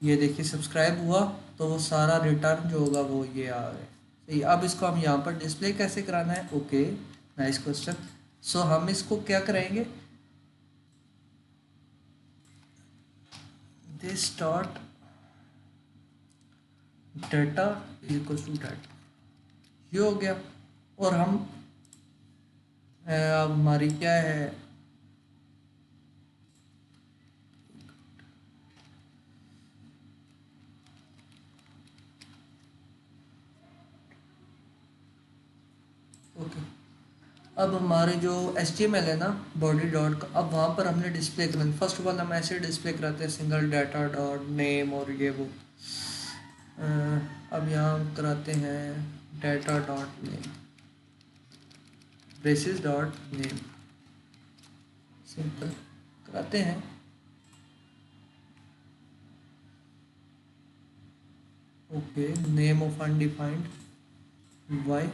ये देखिए सब्सक्राइब हुआ तो वो सारा रिटर्न जो होगा वो ये आ गया, सही। अब इसको हम यहाँ पर डिस्प्ले कैसे कराना है, ओके नाइस क्वेश्चन। सो हम इसको क्या करेंगे, this dot data equal to data, ये हो गया। और हम अब हमारी क्या है, ओके। अब हमारे जो HTML है ना बॉडी डॉट का, अब वहाँ पर हमने डिस्प्ले करना। फर्स्ट ऑफ ऑल हम ऐसे डिस्प्ले कराते हैं सिंगल डाटा डॉट नेम और ये वो। अब यहाँ हम कराते हैं data dot name, braces dot name, simple कराते हैं। Okay name of undefined why,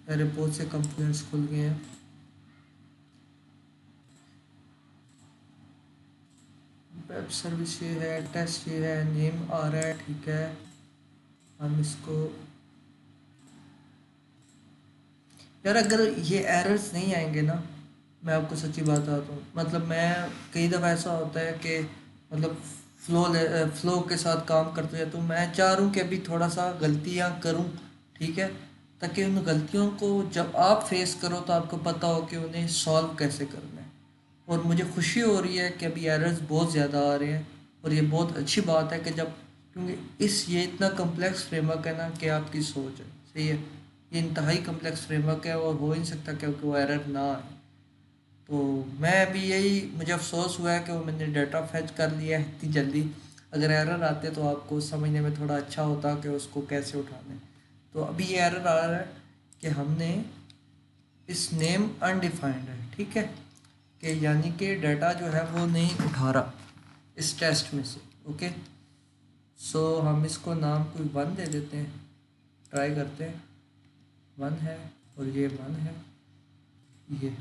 मेरे बहुत से कंपोनेंट्स खुल गए हैं। वेब सर्विस ये है, टेस्ट ये है, नेम आ रहा है, ठीक है। हम इसको यार, अगर ये एरर्स नहीं आएंगे ना, मैं आपको सच्ची बात बताता हूँ, मतलब मैं कई दफ़ा ऐसा होता है कि मतलब फ्लो के साथ काम करते हैं तो मैं चाह रहा हूँ कि अभी थोड़ा सा गलतियाँ करूँ, ठीक है, ताकि उन गलतियों को जब आप फेस करो तो आपको पता हो कि उन्हें सॉल्व कैसे करना है। और मुझे खुशी हो रही है कि अभी एरर्स बहुत ज़्यादा आ रहे हैं और ये बहुत अच्छी बात है कि जब, क्योंकि ये इतना कम्प्लेक्स फ्रेमवर्क है ना कि आपकी सोच है, सही है। ये इंतहाई कम्प्लेक्स फ्रेमवर्क है और हो ही नहीं सकता क्योंकि वो एरर ना आए। तो मैं अभी यही, मुझे अफसोस हुआ है कि वो मैंने डाटा फैच कर लिया है इतनी जल्दी। अगर एरर आते तो आपको समझने में थोड़ा अच्छा होता कि उसको कैसे उठाना है। तो अभी ये एरर आ रहा है कि हमने इस नेम अनडिफाइंड है, ठीक है, कि यानी कि डाटा जो है वो नहीं उठा रहा इस टेस्ट में से, ओके। सो हम इसको नाम कोई 1 दे देते हैं, ट्राई करते हैं। 1 है और ये 1 है, ये।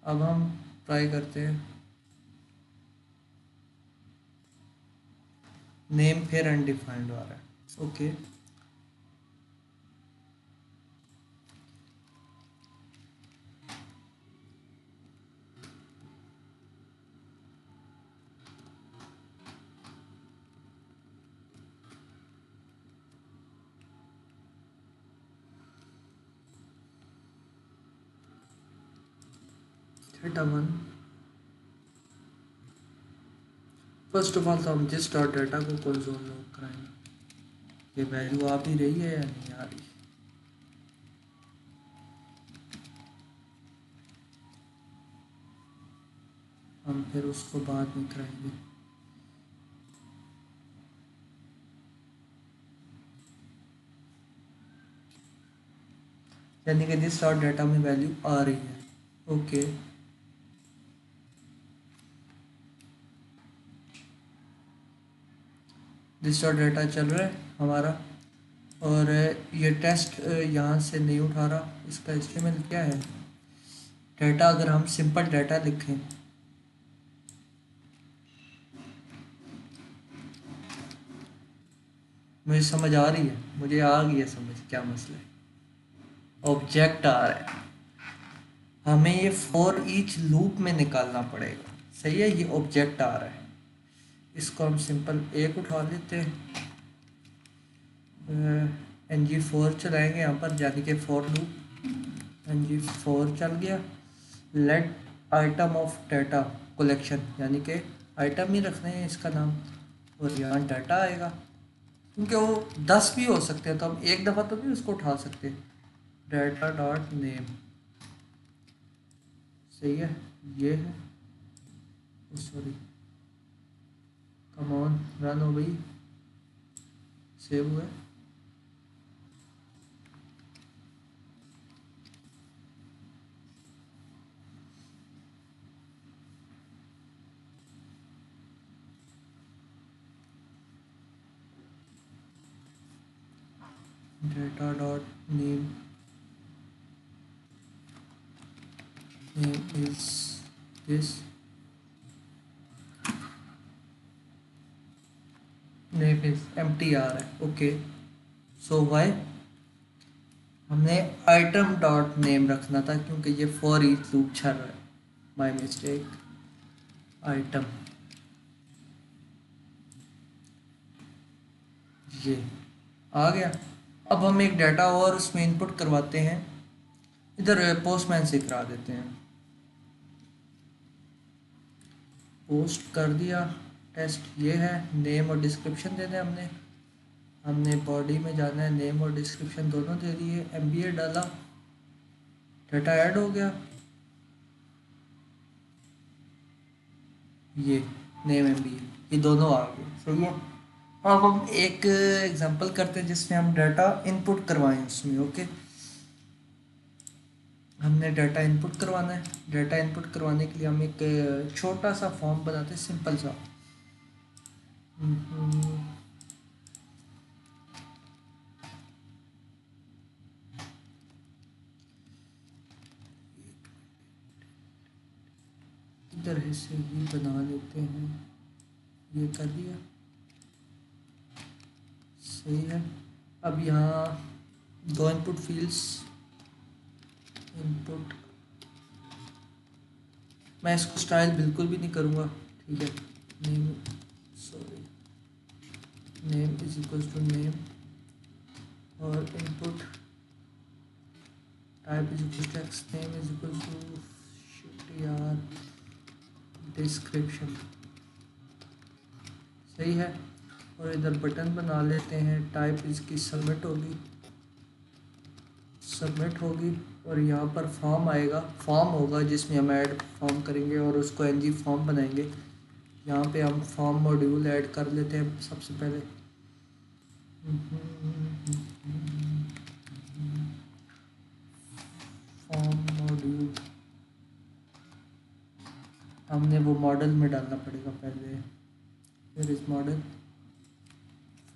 अब हम ट्राई करते हैं, नेम फिर अनडिफाइंड आ रहा है। Okay, data one. First of all तो हम जिस डॉट डाटा को कंसोल लॉग कराएंगे, ये वैल्यू आ भी रही है या नहीं आ रही, हम फिर उसको बाद में कराएंगे। यानी कि दिस डॉट डाटा में वैल्यू आ रही है। ओके, दिस डॉट डाटा चल रहा है हमारा, और ये टेस्ट यहाँ से नहीं उठा रहा। इसका एचटीएमएल क्या है? डाटा, अगर हम सिंपल डाटा लिखें, मुझे समझ आ रही है, मुझे आ गई है समझ क्या मसला है। ऑब्जेक्ट आ रहा है, हमें ये फॉर ईच लूप में निकालना पड़ेगा। सही है, ये ऑब्जेक्ट आ रहा है, इसको हम सिंपल एक उठा लेते हैं, NG4 चलाएंगे यहाँ पर, यानी कि फॉर लूप NG4 चल गया। Let item of data collection, यानी कि आइटम ही रखने हैं इसका नाम, और यहाँ डाटा आएगा, क्योंकि वो 10 भी हो सकते हैं तो हम एक दफ़ा तो भी उसको उठा सकते हैं। डाटा डॉट नेम, सही है, ये है, सॉरी, कम ऑन, रन हो गई, सेव हुआ। Data dot name, name is this, name is empty आ रहा है। ओके, सो वाई हमने आइटम डॉट नेम रखना था, क्योंकि ये फॉर ईच लूप चल रहा है, बाय मिस्टेक। आइटम, ये आ गया। अब हम एक डाटा और उसमें इनपुट करवाते हैं, इधर पोस्टमैन से करा देते हैं। पोस्ट कर दिया, टेस्ट ये है, नेम और डिस्क्रिप्शन देना है हमने। हमने बॉडी में जाना है, नेम और डिस्क्रिप्शन दोनों दे दिए, MBA डाला, डाटा ऐड हो गया, ये नेम MBA, ये दोनों आ गए। सही है, अब हम एक एग्जांपल करते हैं जिसमें हम डाटा इनपुट करवाएं उसमें। ओके, हमने डाटा इनपुट करवाना है। डाटा इनपुट करवाने के लिए हम एक छोटा सा फॉर्म बनाते हैं, सिंपल सा। इधर से ही बना लेते हैं, ये कर दिया, सही है। अब यहाँ दो इनपुट फील्ड्स, इनपुट, मैं इसको स्टाइल बिल्कुल भी नहीं करूँगा, ठीक है। Name, sorry, name is equal to name, और input type is equal to text, name is equal to shit यार, डिस्क्रिप्शन, सही है। और इधर बटन बना लेते हैं, टाइप इसकी सबमिट होगी, सबमिट होगी, और यहाँ पर फॉर्म आएगा, फॉर्म होगा जिसमें हम ऐड फॉर्म करेंगे और उसको NG फॉर्म बनाएंगे। यहाँ पे हम फॉर्म मॉड्यूल ऐड कर लेते हैं सबसे पहले। फॉर्म मॉड्यूल हमने वो मॉडल में डालना पड़ेगा पहले, फिर इस मॉडल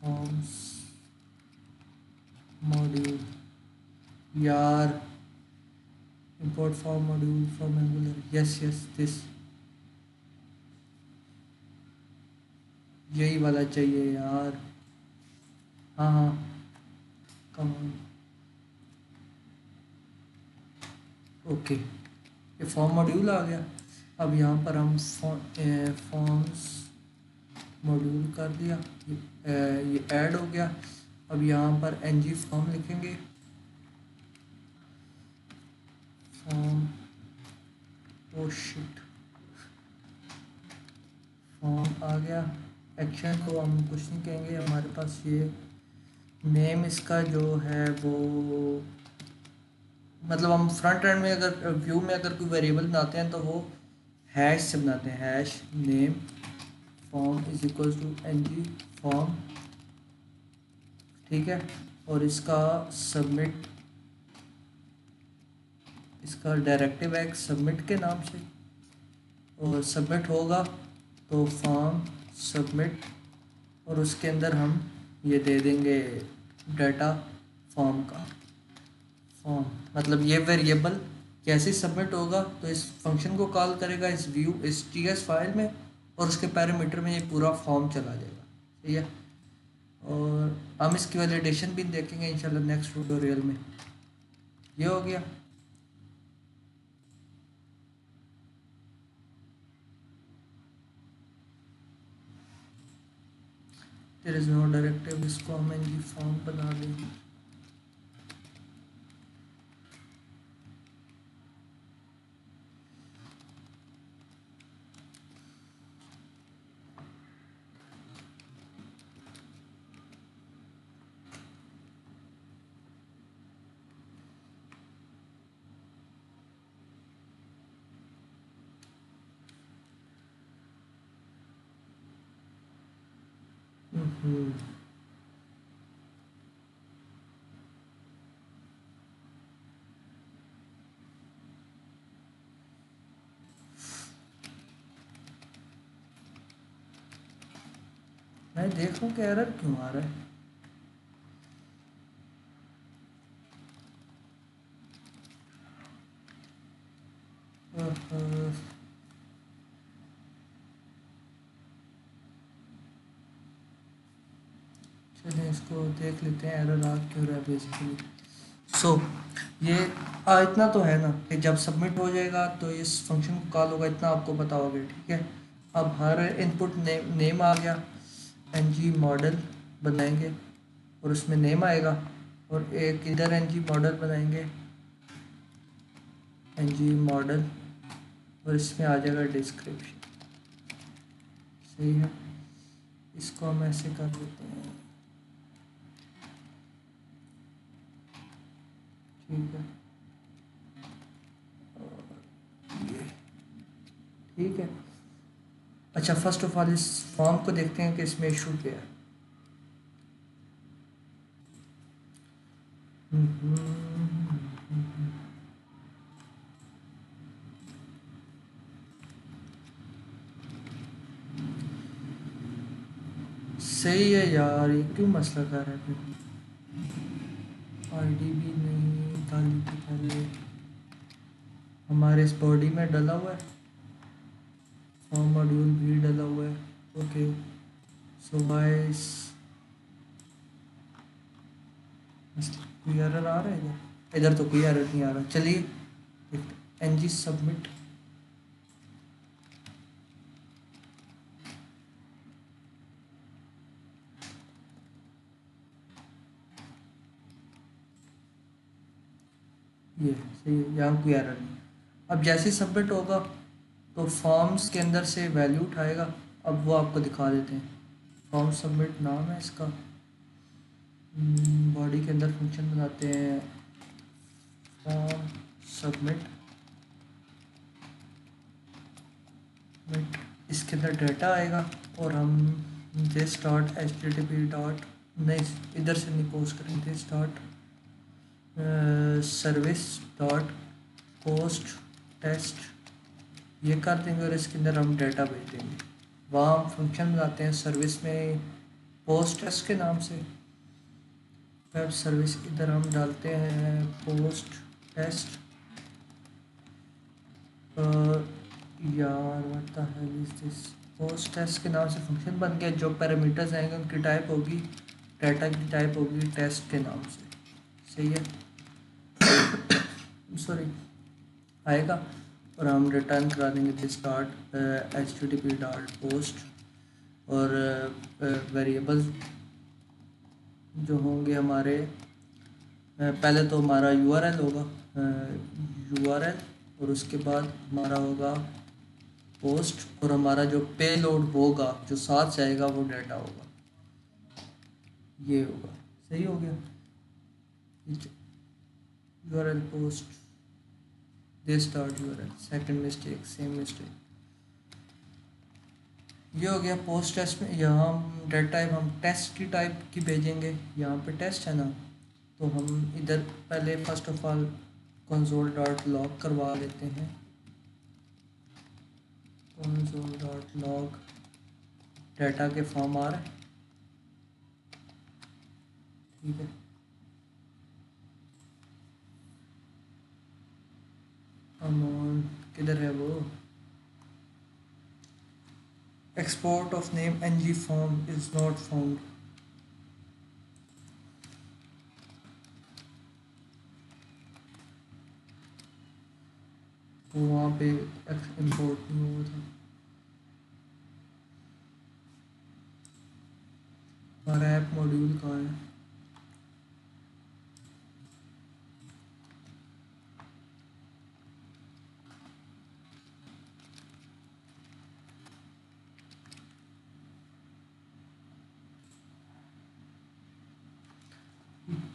फॉर्म्स मॉड्यूल, यार import form module from Angular, yes this, यही वाला चाहिए यार। हाँ हाँ, कम ऑन। ओके, ये फॉर्म मॉड्यूल आ गया। अब यहाँ पर हम फॉर्म्स मॉड्यूल कर दिया, ये ऐड हो गया। अब यहाँ पर ng फॉर्म लिखेंगे, फॉर्म, ओ शिट, फॉर्म आ गया। एक्शन को हम कुछ नहीं कहेंगे, हमारे पास ये नेम इसका जो है वो, मतलब हम फ्रंट एंड में अगर व्यू में अगर कोई वेरिएबल बनाते हैं तो वो हैश से बनाते हैं, hash name form is equal to ng form, ठीक है। और इसका सबमिट, इसका डायरेक्टिव है सबमिट के नाम से, और सबमिट होगा तो फॉर्म सबमिट, और उसके अंदर हम ये दे देंगे डाटा फॉर्म का। फॉर्म मतलब ये वेरिएबल कैसे सबमिट होगा, तो इस फंक्शन को कॉल करेगा इस व्यू, इस टीएस फाइल में, और उसके पैरामीटर में ये पूरा फॉर्म चला जाएगा, ठीक है। और हम इसकी वैलिडेशन भी देखेंगे इंशाल्लाह नेक्स्ट ट्यूटोरियल में। ये हो गया। देयर इज नो डायरेक्टिव, इसको हम ng फॉर्म बना देंगे। हम्म, मैं देख लूँ कि एरर क्यों आ रहा है। चलिए इसको देख लेते हैं एरर आ क्यों रहा है बेसिकली। सो ये इतना तो है ना कि जब सबमिट हो जाएगा तो इस फंक्शन को कॉल होगा, इतना आपको पता होगा, ठीक है। अब हर इनपुट नेम आ गया, ng मॉडल बनाएंगे और उसमें नेम आएगा, और एक इधर ng मॉडल बनाएंगे, ng मॉडल, और इसमें आ जाएगा डिस्क्रिप्शन, सही है। इसको हम ऐसे कर देते हैं, ठीक है। ये ठीक है। अच्छा, फर्स्ट ऑफ ऑल इस फॉर्म को देखते हैं कि इसमें इशू क्या है। सही है यार, ये क्यों मसला कर रहा है फिर। आईडी भी नहीं डाली थी पहले, हमारे इस बॉडी में डला हुआ है, फॉर्म मॉड्यूल भी डला हुआ है। ओके, सो गाइस कोई एरर आ रहा है इधर? इधर तो कोई एरर नहीं आ रहा। चलिए ng सबमिट, ये सही है, यहाँ कोई एरर नहीं। अब जैसे सबमिट होगा तो फॉर्म्स के अंदर से वैल्यू उठाएगा, अब वो आपको दिखा देते हैं। फॉर्म सबमिट नाम है इसका, बॉडी के अंदर फंक्शन बनाते हैं फॉर्म सबमिट, इसके अंदर डाटा आएगा, और हम दिस डॉट http डॉट, नहीं इधर से नहीं पोस्ट करेंगे, this dot service dot post test, ये कर देंगे, और इसके अंदर हम डाटा भेज देंगे। वहाँ हम फंक्शन बनाते हैं सर्विस में पोस्ट टेस्ट के नाम से, वेब सर्विस, इधर हम डालते हैं पोस्ट टेस्ट। यार what the hell is this, post test के नाम से फंक्शन बन गया, जो पैरामीटर्स आएंगे उनकी टाइप होगी, डाटा की टाइप होगी टेस्ट के नाम से। सही है, सॉरी आएगा, और हम रिटर्न करा देंगे this dot http dot post, और वेरिएबल्स जो होंगे हमारे, पहले तो हमारा URL होगा, URL, और उसके बाद हमारा होगा पोस्ट, और हमारा जो पेलोड होगा जो साथ जाएगा वो डाटा होगा, ये होगा। सही हो गया, URL post this dot URL, second mistake, same mistake, ये हो गया पोस्ट टेस्ट में। यहाँ हम डेटा टाइप हम टेस्ट की टाइप की भेजेंगे, यहाँ पे टेस्ट है ना, तो हम इधर पहले first of all console dot log करवा लेते हैं, कंसोल डॉट लॉग डाटा के फॉर्म आ रहा है, ठीक है। अमोन किधर है वो, export of name ng form is not found, तो वहाँ पे इंपोर्ट नहीं हुआ था। हमारा ऐप मॉड्यूल कहाँ है,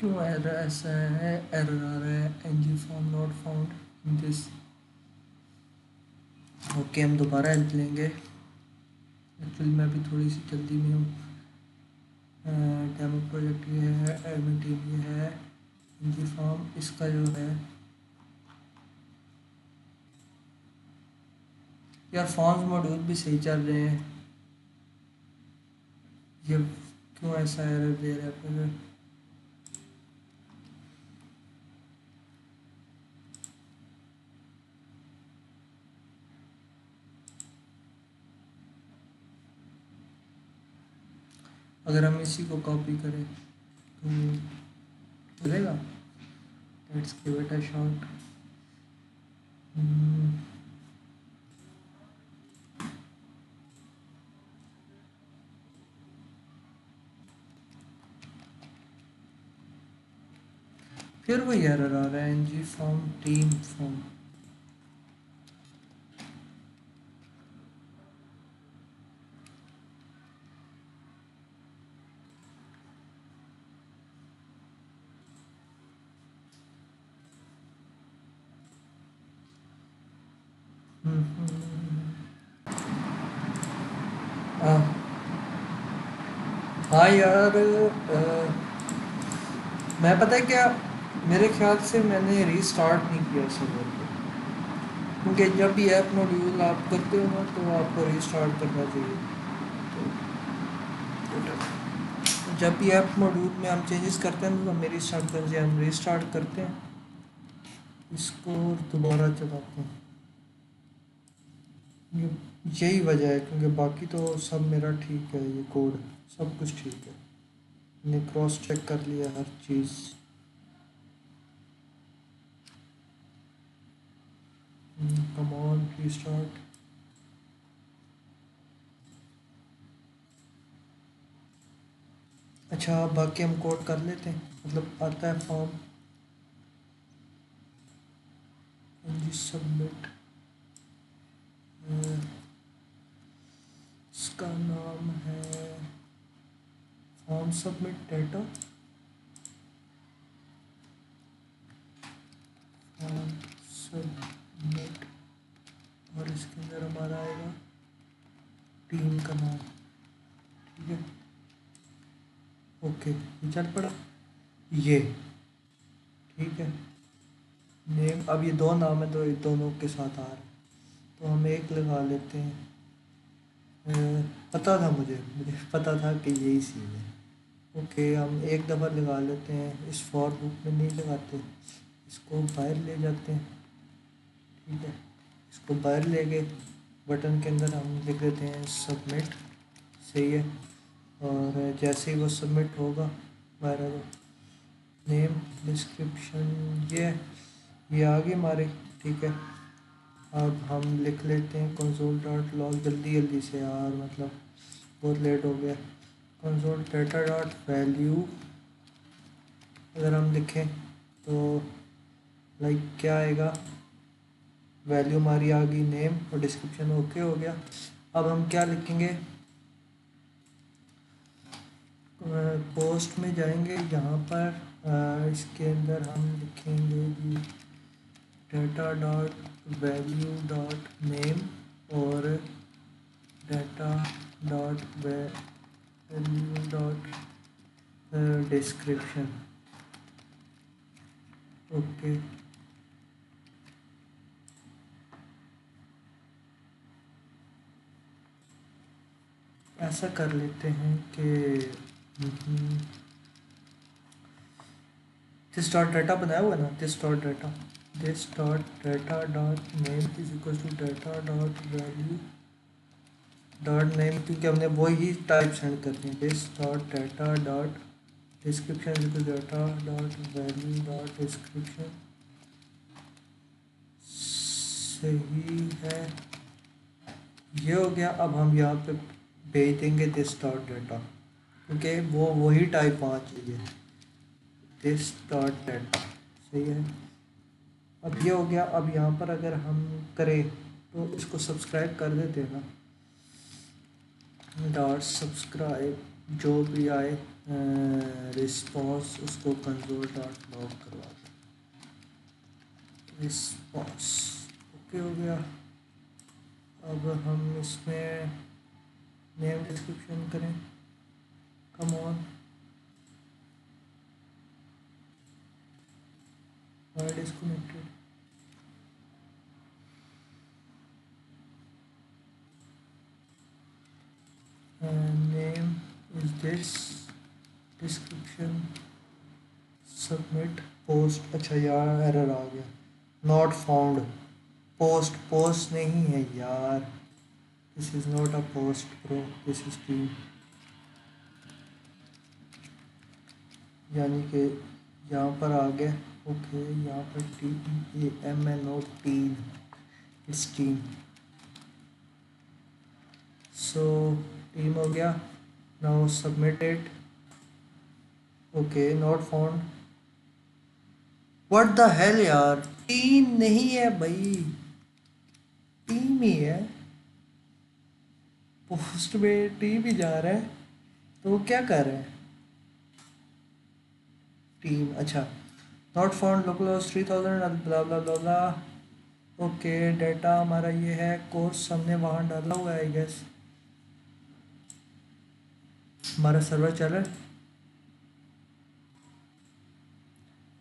क्यों एरर ऐसा है, एरर आ रहा है ng form not found in this. Okay, हम दोबारा हेल्प लेंगे, एक्चुअली मैं भी थोड़ी सी जल्दी में हूँ। डेमो प्रोजेक्ट ये है, एडमिन टीम ये है, ng फॉर्म इसका जो है, यार फॉर्म्स मॉड्यूल भी सही चल रहे हैं, ये क्यों ऐसा एरर दे रहा है फिर। अगर हम इसी को कॉपी करें तो चलेगा, let's give it a shot. फिर वही एरर आ रहा है, ng फॉर्म टीम फॉर्म। हाँ यार, मैं पता है क्या, मेरे ख्याल से मैंने रीस्टार्ट नहीं किया सर्वर को, क्योंकि जब भी ऐप मॉड्यूल आप करते हो ना तो आपको रीस्टार्ट करना चाहिए। तो जब भी ऐप मॉड्यूल में हम चेंजेस करते हैं तो हमें रीस्टार्ट करना चाहिए। हम रीस्टार्ट करते हैं इसको और दोबारा चलाते हैं, यही वजह है, क्योंकि बाकी तो सब मेरा ठीक है, ये कोड सब कुछ ठीक है, मैंने क्रॉस चेक कर लिया हर चीज़। Come on restart. अच्छा, बाकी हम कोड कर लेते हैं, मतलब आता है फॉर्म सबमिट, इसका नाम है form submit data, form submit, और इसके अंदर हमारा आएगा टीम का नाम, ठीक है। ओके, ये चल पड़ा, ये ठीक है। नेम, अब ये दो नाम है तो ये दोनों के साथ आ रहा है, तो हम एक लगा लेते हैं। पता था मुझे पता था कि यही सीन है। ओके, हम एक दफ़ा लगा लेते हैं, इस फॉर लूप में नहीं लगाते, इसको बाहर ले जाते हैं, ठीक है। इसको बाहर ले गए, बटन के अंदर हम लिख देते हैं सबमिट। सही है। और जैसे ही वो सबमिट होगा हमारा नेम डिस्क्रिप्शन ये आ गई हमारी। ठीक है, अब हम लिख लेते हैं कंसोल डॉट लॉग। जल्दी जल्दी से यार, मतलब बहुत लेट हो गया। कंसोल डेटा डॉट वैल्यू अगर हम लिखें तो लाइक क्या आएगा, वैल्यू हमारी आ गई, नेम और डिस्क्रिप्शन ओके हो गया। अब हम क्या लिखेंगे, पोस्ट में जाएंगे, यहाँ पर इसके अंदर हम लिखेंगे जी data dot value dot name और data dot value dot description. Okay, ऐसा कर लेते हैं कि दिस डॉट डाटा बनाया हुआ है ना, this dot data dot name is equal to data dot value dot name, क्योंकि हमने वही टाइप सेंड करनी है। This dot data dot description is equal data dot value dot description. सही है, ये हो गया। अब हम यहाँ पे भेज देंगे दिस डॉट डाटा, क्योंकि वो वही टाइप आना चाहिए, दिस डॉट डाटा। सही है, अब ये हो गया। अब यहाँ पर अगर हम करें तो इसको सब्सक्राइब कर देते हैं ना, डॉट सब्सक्राइब जो भी आए रिस्पॉन्स उसको कंसोल डॉट लॉग करवा दें, रिस्पॉन्स ओके हो गया। अब हम इसमें नेम डिस्क्रिप्शन करें, come on disconnected. Name is this, description submit post. अच्छा यार, एरर आ गया, नॉट फाउंड पोस्ट। पोस्ट नहीं है यार, this is not a post bro, this is team. यानी कि यहाँ पर आ गया। ओके, यहाँ पर TEAM टीम, इस टीम। सो टीम हो गया। Now submit it. Okay, not found. What the hello यार, टीम नहीं है भाई, टीम ही है। पोस्ट में टीम ही जा रहा है, तो वो क्या कर रहे हैं, टीम। अच्छा, not found local 3000 blah blah blah blah. Okay, data हमारा ये है, कोर्स हमने वहाँ डाला हुआ है आई गेस। हमारा सर्वर चल रहा है,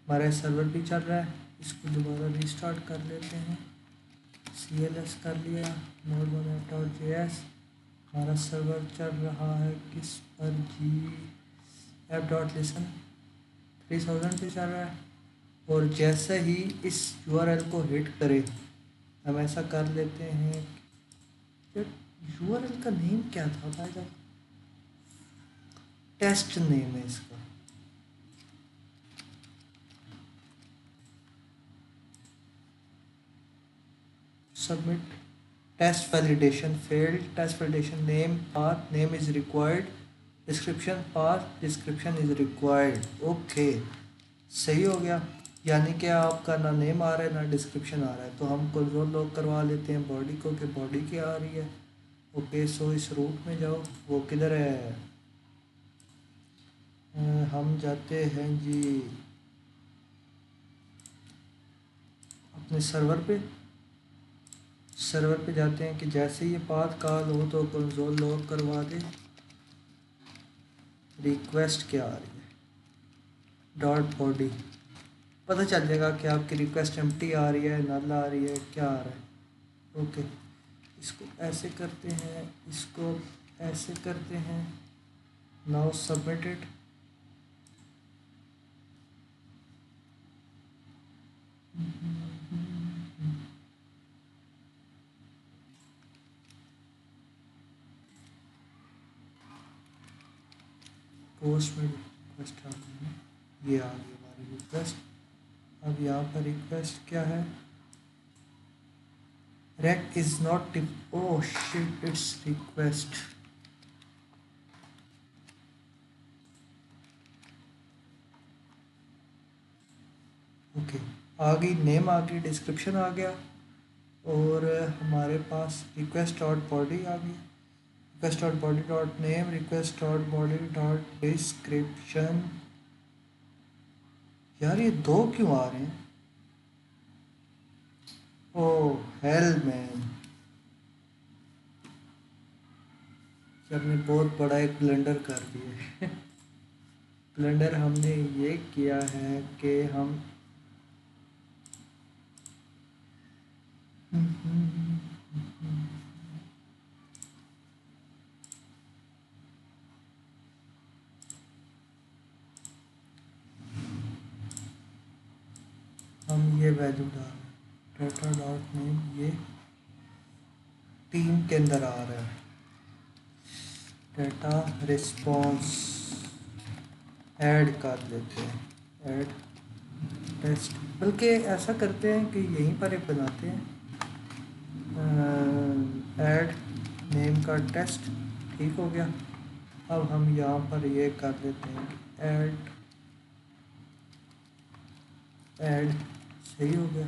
हमारा सर्वर भी चल रहा है। इसको दोबारा रीस्टार्ट कर लेते हैं। CLS कर लिया, node1app.js। हमारा सर्वर चल रहा है किस पर जी, app.listen 3000 पे चल रहा है। और जैसे ही इस URL को हिट करें, हम ऐसा कर लेते हैं। URL का नेम क्या था भाई साहब, टेस्ट नेम है इसका। Submit test validation failed, test validation name path, name is required, description path, description is required. Okay, सही हो गया। यानी कि आपका ना नेम आ रहा है ना डिस्क्रिप्शन आ रहा है, तो हम कंसोल लॉग करवा लेते हैं बॉडी को, कि बॉडी क्या आ रही है। ओके, सो इस रूट में जाओ, वो किधर है, हम जाते हैं जी अपने सर्वर पे जाते हैं कि जैसे ये पाथ कॉल हो तो कंसोल लॉग करवा दे। रिक्वेस्ट क्या आ रही है, डॉट बॉडी, पता चल जाएगा कि आपकी रिक्वेस्ट एम्प्टी आ रही है, नल आ रही है, क्या आ रहा है। ओके, इसको ऐसे करते हैं, इसको ऐसे करते हैं। Now submitted. पोस्ट में रिक्वेस्ट आ गई है, ये आ गई हमारी रिक्वेस्ट। अब यहाँ पर रिक्वेस्ट क्या है, req is not tip, oh shit it's request. Okay, आ गई, नेम आ गई, डिस्क्रिप्शन आ गया, और हमारे पास रिक्वेस्ट डॉट बॉडी आ गई, request dot body dot name, request dot body dot description. यार ये दो क्यों आ रहे हैं, ओह हेल मैन, हमने बहुत बड़ा एक ब्लंडर कर दिया। ब्लंडर हमने ये किया है कि हम ये वैल्यू डाल डाटा डॉट नेम, ये टीम के अंदर आ रहा है, डाटा रिस्पॉन्स ऐड कर देते हैं, ऐड टेस्ट, बल्कि ऐसा करते हैं कि यहीं पर एक बनाते हैं, ऐड नेम का टेस्ट, ठीक हो गया। अब हम यहाँ पर ये कर देते हैं कि ऐड सही हो गया।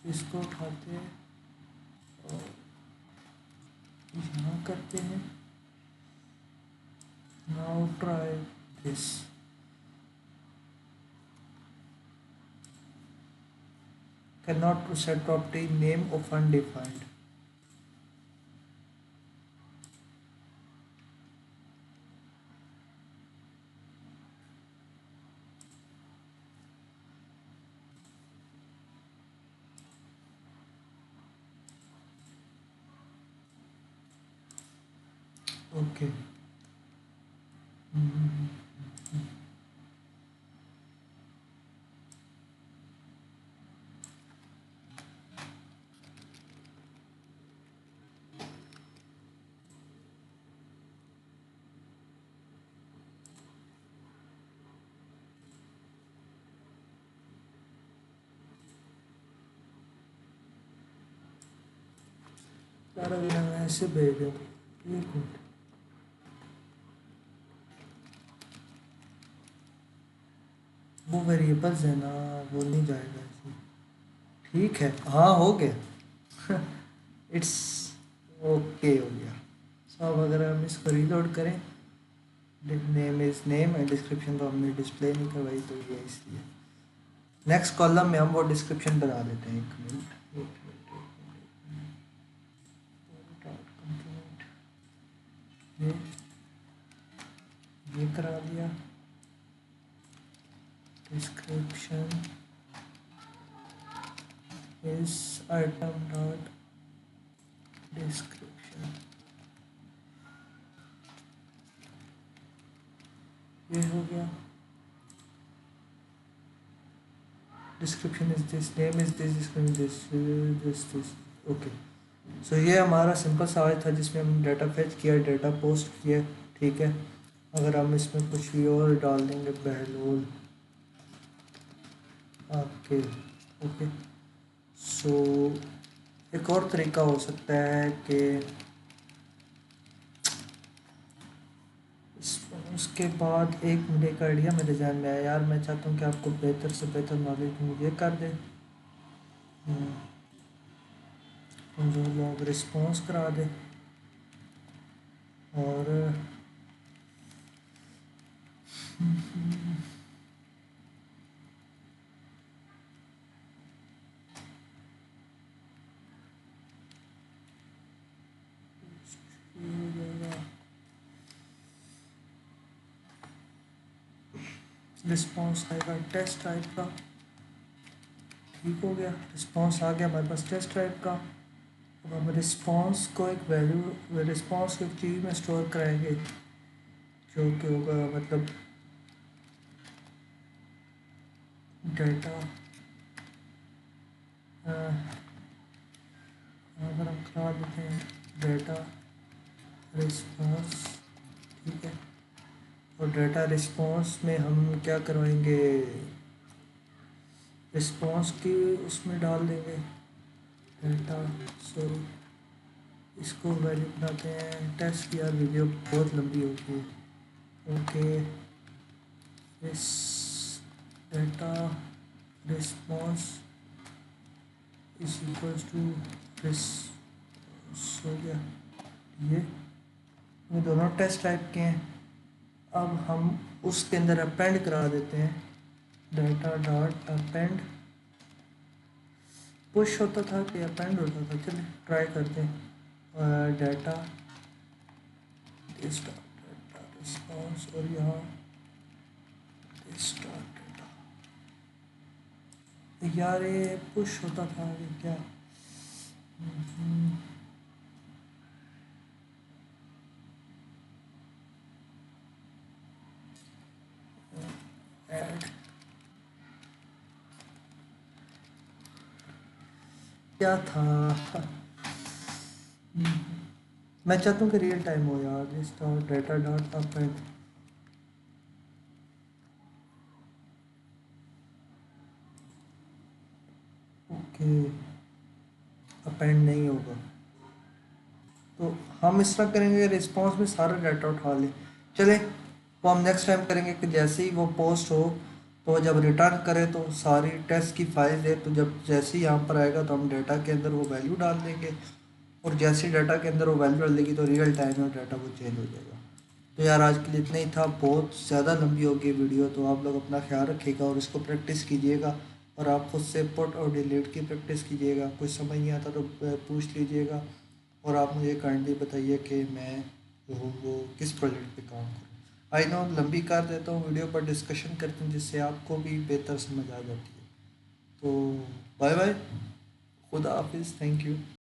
इसको उठाते हैं और यहाँ करते हैं, now try this, cannot to set property name of undefined। Okay सारा दिन मैं ऐसे भेज दूँ, एक मिनट, वो वेरिएबल्स है ना, वो नहीं जाएगा ऐसे, ठीक है, हाँ हो गया। इट्स ओके हो गया। सो अब अगर हम इसको रीलोड करें, name is name and description तो हमने डिस्प्ले नहीं करवाई, तो ये इसलिए नेक्स्ट कॉलम में हम वो डिस्क्रिप्शन बना देते हैं। एक मिनट, ये करा दिया, डिस्क्रिप्शन इस आइटम डॉट डिस्क्रिप्शन, ये हो गया। Description is this, name is this, description this okay. So ये हमारा सिंपल सवाल था जिसमें हम डाटा फेच किया, डाटा पोस्ट किया, ठीक है। अगर हम इसमें कुछ भी और डाल देंगे, बहलोल आपके, ओके। सो एक और तरीका हो सकता है कि उसके बाद एक मुझे एक आइडिया मेरे जहन में आया, यार मैं चाहता हूँ कि आपको बेहतर से बेहतर नॉलेज मुझे कर दे, जो लोग रिस्पॉन्स करा दे, और रिस्पॉन्स आएगा टेस्ट टाइप का, ठीक हो गया, रिस्पॉन्स आ गया हमारे पास टेस्ट टाइप का। अब हम रिस्पॉन्स को एक वैल्यू, रिस्पॉन्स को एक चीज़ में स्टोर कराएंगे, जो कि होगा मतलब डेटा अगर हम करा देते हैं डेटा रिस्पॉन्स, ठीक है। और डेटा रिस्पॉन्स में हम क्या करवाएंगे, रिस्पॉन्स की उसमें डाल देंगे डेटा, सॉरी इसको वैल्यू बनाते हैं टेस्ट। यार वीडियो बहुत लंबी होती है। ओके, इस data response is equals to response हो गया। ये दोनों टेस्ट टाइप के हैं। अब हम उसके अंदर अपेंड करा देते हैं डेटा डॉट अपेंड। पुश होता था कि अपेंड होता था, चलिए ट्राई करते हैं। डेटा डेटा रिस्पॉन्स और यहाँ स्टार्ट डेटा। यार ये पुश होता था ये क्या, ऐड क्या था। मैं चाहता हूँ कि रियल टाइम हो यार। Start data dot append, okay append नहीं होगा तो हम इस तरह करेंगे रिस्पॉन्स में सारा डाटा उठा लें। चले वो हम नेक्स्ट टाइम करेंगे कि जैसे ही वो पोस्ट हो तो जब रिटर्न करें तो सारी टेस्ट की फाइल दे, तो जब जैसे ही यहाँ पर आएगा तो हम डाटा के अंदर वो वैल्यू डाल देंगे और जैसे ही डाटा के अंदर वो वैल्यू डाल देगी तो रियल टाइम में डाटा वो चेंज हो जाएगा। तो यार आज के लिए इतना ही था, बहुत ज़्यादा लंबी होगी वीडियो, तो आप लोग अपना ख्याल रखिएगा और इसको प्रैक्टिस कीजिएगा और आप खुद से पुट और डिलीट की प्रैक्टिस कीजिएगा। कुछ समझ नहीं आता तो पूछ लीजिएगा और आप मुझे काइंडली बताइए कि मैं जो हूँ वो किस प्रोजेक्ट पे काम करूँ। आई नो लंबी कर देता हूँ वीडियो, पर डिस्कशन करते हैं जिससे आपको भी बेहतर समझ आ जाती है। तो बाय बाय, खुदा हाफिज़, थैंक यू।